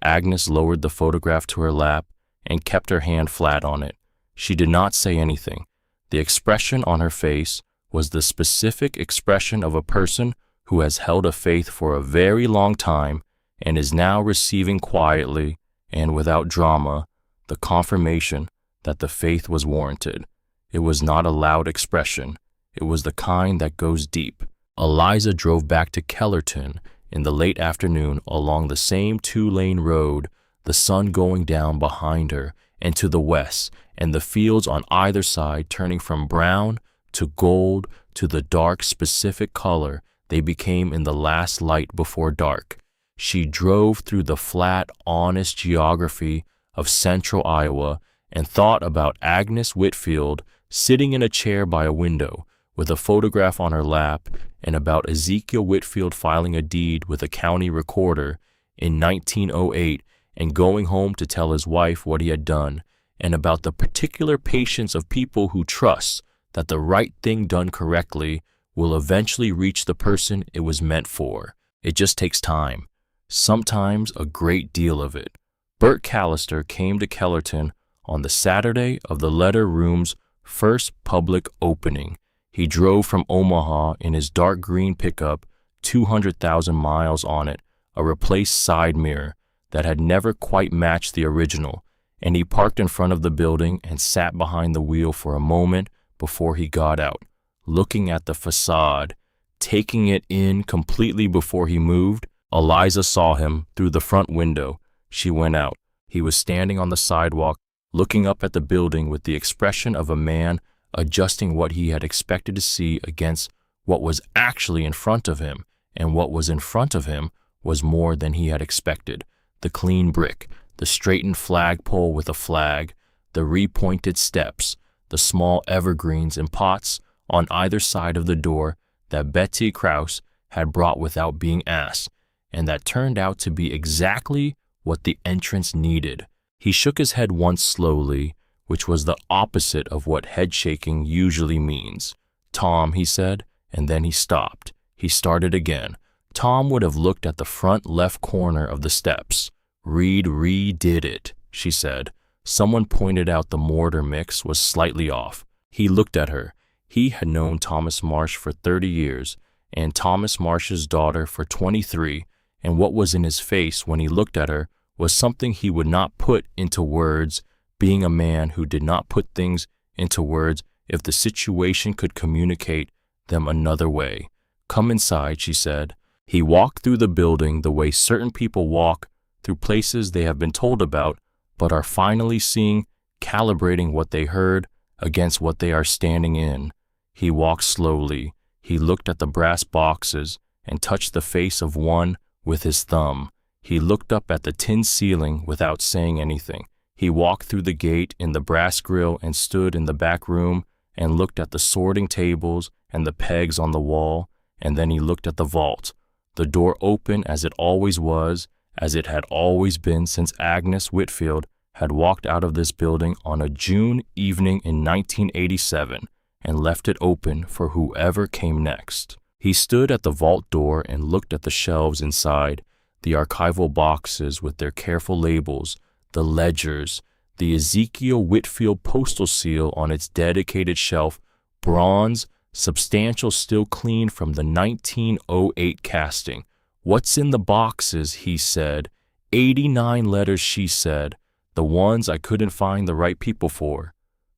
Agnes lowered the photograph to her lap and kept her hand flat on it. She did not say anything. The expression on her face was the specific expression of a person who has held a faith for a very long time and is now receiving quietly and without drama the confirmation that the faith was warranted. It was not a loud expression. It was the kind that goes deep. Eliza drove back to Kellerton in the late afternoon along the same two-lane road, the sun going down behind her and to the west, and the fields on either side turning from brown to gold to the dark specific color they became in the last light before dark. She drove through the flat, honest geography of central Iowa and thought about Agnes Whitfield sitting in a chair by a window with a photograph on her lap, and about Ezekiel Whitfield filing a deed with a county recorder in 1908 and going home to tell his wife what he had done, and about the particular patience of people who trust that the right thing done correctly will eventually reach the person it was meant for. It just takes time, sometimes a great deal of it. Bert Callister came to Kellerton on the Saturday of the letter room's first public opening. He drove from Omaha in his dark green pickup, 200,000 miles on it, a replaced side mirror that had never quite matched the original, and he parked in front of the building and sat behind the wheel for a moment before he got out, looking at the facade, taking it in completely before he moved. Eliza saw him through the front window. She went out. He was standing on the sidewalk, looking up at the building with the expression of a man adjusting what he had expected to see against what was actually in front of him, and what was in front of him was more than he had expected. The clean brick, the straightened flagpole with a flag, the repointed steps, the small evergreens in pots on either side of the door that Betsy Krause had brought without being asked, and that turned out to be exactly what the entrance needed. He shook his head once slowly, which was the opposite of what head shaking usually means. "Tom," he said, and then he stopped. He started again. Tom would have looked at the front left corner of the steps. "Reed redid it," she said. Someone pointed out the mortar mix was slightly off. He looked at her. He had known Thomas Marsh for 30 years, and Thomas Marsh's daughter for 23, and what was in his face when he looked at her was something he would not put into words, being a man who did not put things into words if the situation could communicate them another way. "Come inside," she said. He walked through the building the way certain people walk through places they have been told about, but are finally seeing, calibrating what they heard against what they are standing in. He walked slowly. He looked at the brass boxes and touched the face of one with his thumb. He looked up at the tin ceiling without saying anything. He walked through the gate in the brass grill and stood in the back room and looked at the sorting tables and the pegs on the wall, and then he looked at the vault. The door open as it always was, as it had always been since Agnes Whitfield had walked out of this building on a June evening in 1987 and left it open for whoever came next. He stood at the vault door and looked at the shelves inside, the archival boxes with their careful labels, the ledgers, the Ezekiel Whitfield postal seal on its dedicated shelf, bronze, substantial, still clean from the 1908 casting. "What's in the boxes?" he said. 89 letters, she said. "The ones I couldn't find the right people for."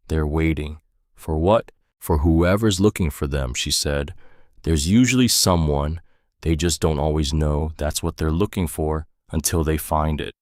"They're waiting." "For what?" "For whoever's looking for them," she said. "There's usually someone. They just don't always know that's what they're looking for until they find it."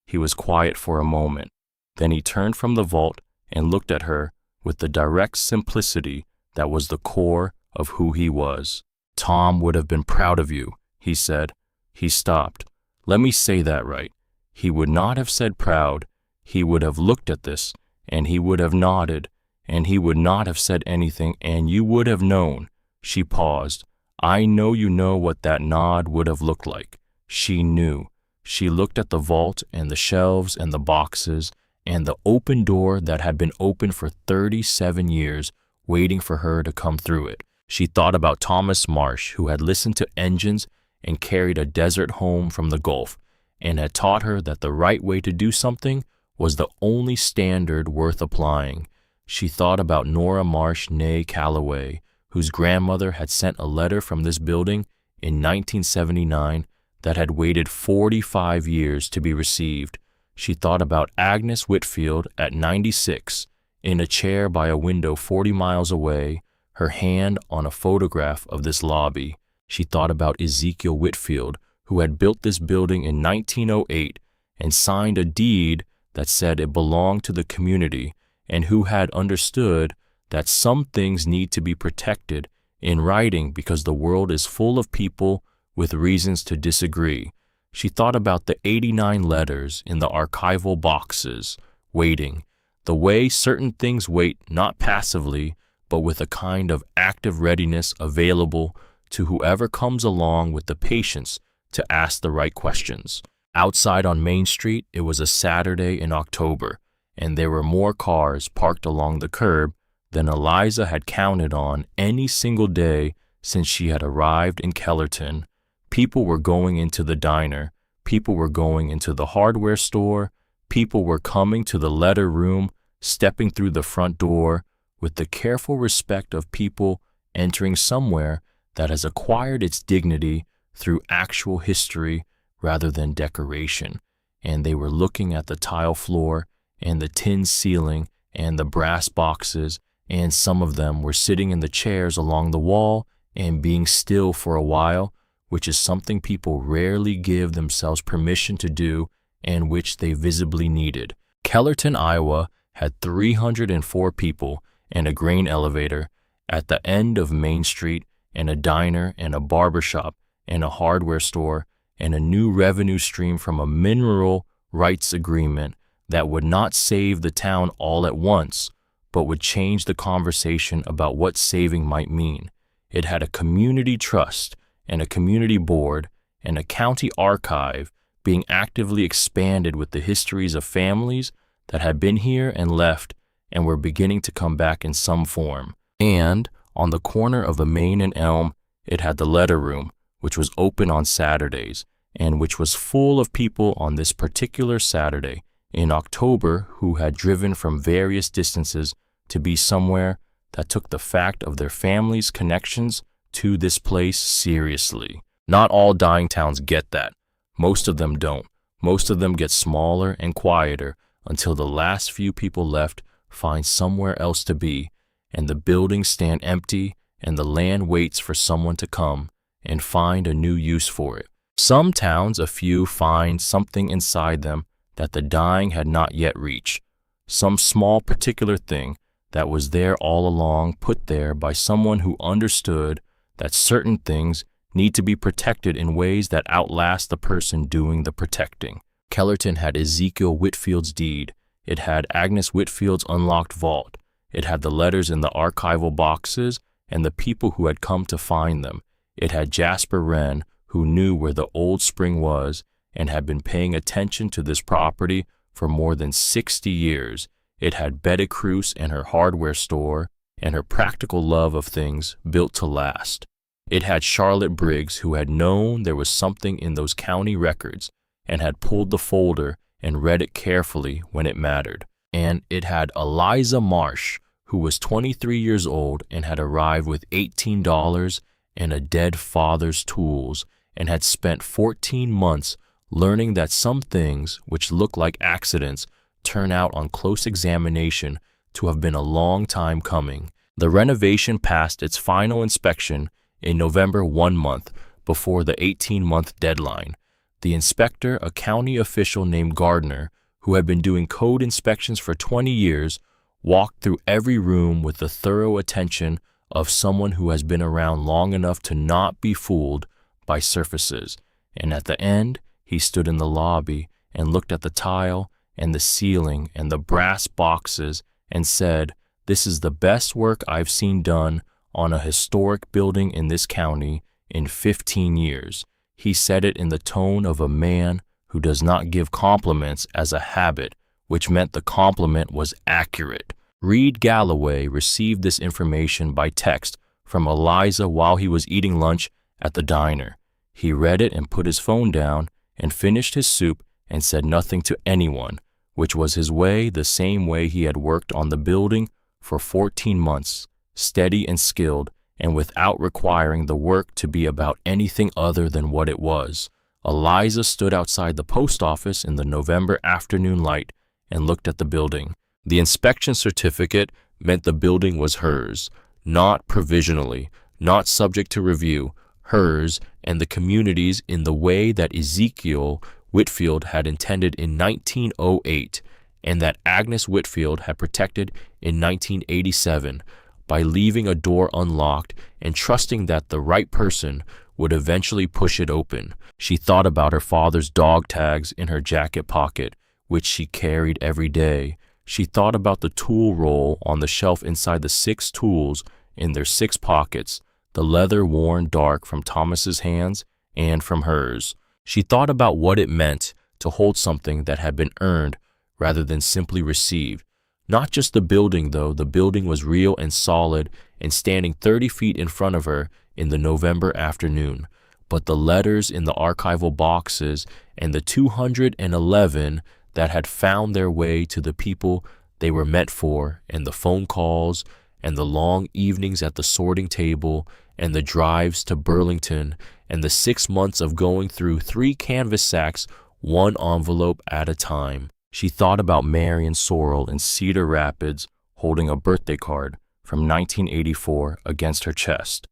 He was quiet for a moment. Then he turned from the vault and looked at her with the direct simplicity that was the core of who he was. "Tom would have been proud of you," he said. He stopped. "Let me say that right. He would not have said proud. He would have looked at this, and he would have nodded, and he would not have said anything, and you would have known." She paused. "I know you know what that nod would have looked like." She knew. She looked at the vault and the shelves and the boxes and the open door that had been open for 37 years, waiting for her to come through it. She thought about Thomas Marsh, who had listened to engines and carried a desert home from the Gulf, and had taught her that the right way to do something was the only standard worth applying. She thought about Nora Marsh née Calloway, whose grandmother had sent a letter from this building in 1979 that had waited 45 years to be received. She thought about Agnes Whitfield at 96, in a chair by a window 40 miles away, her hand on a photograph of this lobby. She thought about Ezekiel Whitfield, who had built this building in 1908 and signed a deed that said it belonged to the community, and who had understood that some things need to be protected in writing because the world is full of people with reasons to disagree. She thought about the 89 letters in the archival boxes, waiting, the way certain things wait, not passively, but with a kind of active readiness available to whoever comes along with the patience to ask the right questions. Outside on Main Street, it was a Saturday in October, and there were more cars parked along the curb than Eliza had counted on any single day since she had arrived in Kellerton. People were going into the diner, people were going into the hardware store, people were coming to the letter room, stepping through the front door with the careful respect of people entering somewhere that has acquired its dignity through actual history rather than decoration. And they were looking at the tile floor and the tin ceiling and the brass boxes, and some of them were sitting in the chairs along the wall and being still for a while, which is something people rarely give themselves permission to do and which they visibly needed. Kellerton, Iowa had 304 people, and a grain elevator at the end of Main Street, and a diner and a barber shop and a hardware store, and a new revenue stream from a mineral rights agreement that would not save the town all at once, but would change the conversation about what saving might mean. It had a community trust and a community board and a county archive being actively expanded with the histories of families that had been here and left and were beginning to come back in some form. And on the corner of the Main and Elm, it had the letter room, which was open on Saturdays, and which was full of people on this particular Saturday in October who had driven from various distances to be somewhere that took the fact of their family's connections to this place seriously. Not all dying towns get that. Most of them don't. Most of them get smaller and quieter until the last few people left find somewhere else to be, and the buildings stand empty and the land waits for someone to come and find a new use for it. Some towns, a few, find something inside them that the dying had not yet reached, some small particular thing that was there all along, put there by someone who understood that certain things need to be protected in ways that outlast the person doing the protecting. Kellerton had Ezekiel Whitfield's deed. It had Agnes Whitfield's unlocked vault. It had the letters in the archival boxes and the people who had come to find them. It had Jasper Wren, who knew where the old spring was and had been paying attention to this property for more than 60 years. It had Betty Cruse and her hardware store and her practical love of things built to last. It had Charlotte Briggs, who had known there was something in those county records and had pulled the folder and read it carefully when it mattered. And it had Eliza Marsh, who was 23 years old and had arrived with $18 and a dead father's tools and had spent 14 months learning that some things which look like accidents turn out on close examination to have been a long time coming. The renovation passed its final inspection in November 1 month before the 18-month deadline. The inspector, a county official named Gardner, who had been doing code inspections for 20 years, walked through every room with the thorough attention of someone who has been around long enough to not be fooled by surfaces. And at the end, he stood in the lobby and looked at the tile and the ceiling and the brass boxes and said, "This is the best work I've seen done on a historic building in this county in 15 years. He said it in the tone of a man who does not give compliments as a habit, which meant the compliment was accurate. Reed Galloway received this information by text from Eliza while he was eating lunch at the diner. He read it and put his phone down and finished his soup and said nothing to anyone, which was his way, the same way he had worked on the building for 14 months, steady and skilled, and without requiring the work to be about anything other than what it was. Eliza stood outside the post office in the November afternoon light and looked at the building. The inspection certificate meant the building was hers, not provisionally, not subject to review, hers and the community's in the way that Ezekiel Whitfield had intended in 1908 and that Agnes Whitfield had protected in 1987 by leaving a door unlocked and trusting that the right person would eventually push it open. She thought about her father's dog tags in her jacket pocket, which she carried every day. She thought about the tool roll on the shelf inside the 6 tools in their 6 pockets, the leather worn dark from Thomas's hands and from hers. She thought about what it meant to hold something that had been earned rather than simply received. Not just the building, though. The building was real and solid and standing 30 feet in front of her in the November afternoon, but the letters in the archival boxes and the 211 that had found their way to the people they were meant for, and the phone calls and the long evenings at the sorting table and the drives to Burlington and the 6 months of going through 3 canvas sacks, 1 envelope at a time. She thought about Marion Sorrell in Cedar Rapids holding a birthday card from 1984 against her chest.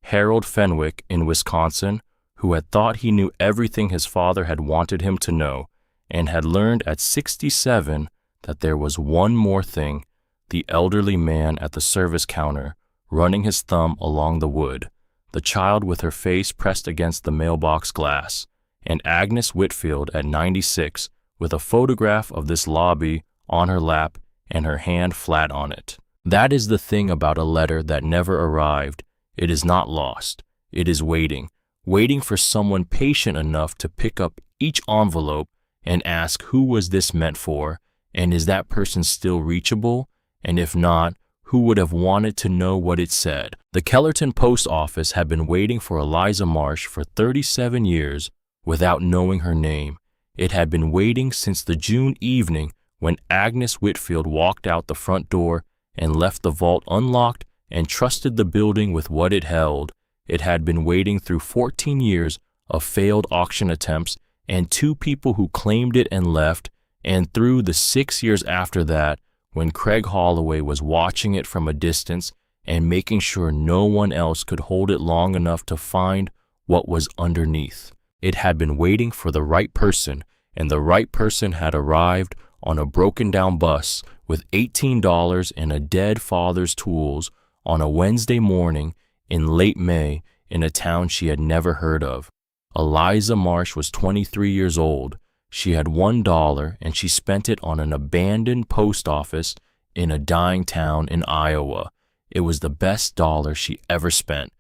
Harold Fenwick in Wisconsin, who had thought he knew everything his father had wanted him to know, and had learned at 67 that there was one more thing, the elderly man at the service counter, running his thumb along the wood, the child with her face pressed against the mailbox glass, and Agnes Whitfield at 96 with a photograph of this lobby on her lap and her hand flat on it. That is the thing about a letter that never arrived. It is not lost. It is waiting for someone patient enough to pick up each envelope and ask who was this meant for, and is that person still reachable, and if not, who would have wanted to know what it said. The Kellerton post office had been waiting for Eliza Marsh for 37 years without knowing her name. It had been waiting since the June evening when Agnes Whitfield walked out the front door and left the vault unlocked and trusted the building with what it held. It had been waiting through 14 years of failed auction attempts and 2 people who claimed it and left, and through the 6 years after that when Craig Holloway was watching it from a distance and making sure no one else could hold it long enough to find what was underneath. It had been waiting for the right person, and the right person had arrived on a broken-down bus with $18 and a dead father's tools on a Wednesday morning in late May in a town she had never heard of. Eliza Marsh was 23 years old. She had $1 and she spent it on an abandoned post office in a dying town in Iowa. It was the best dollar she ever spent,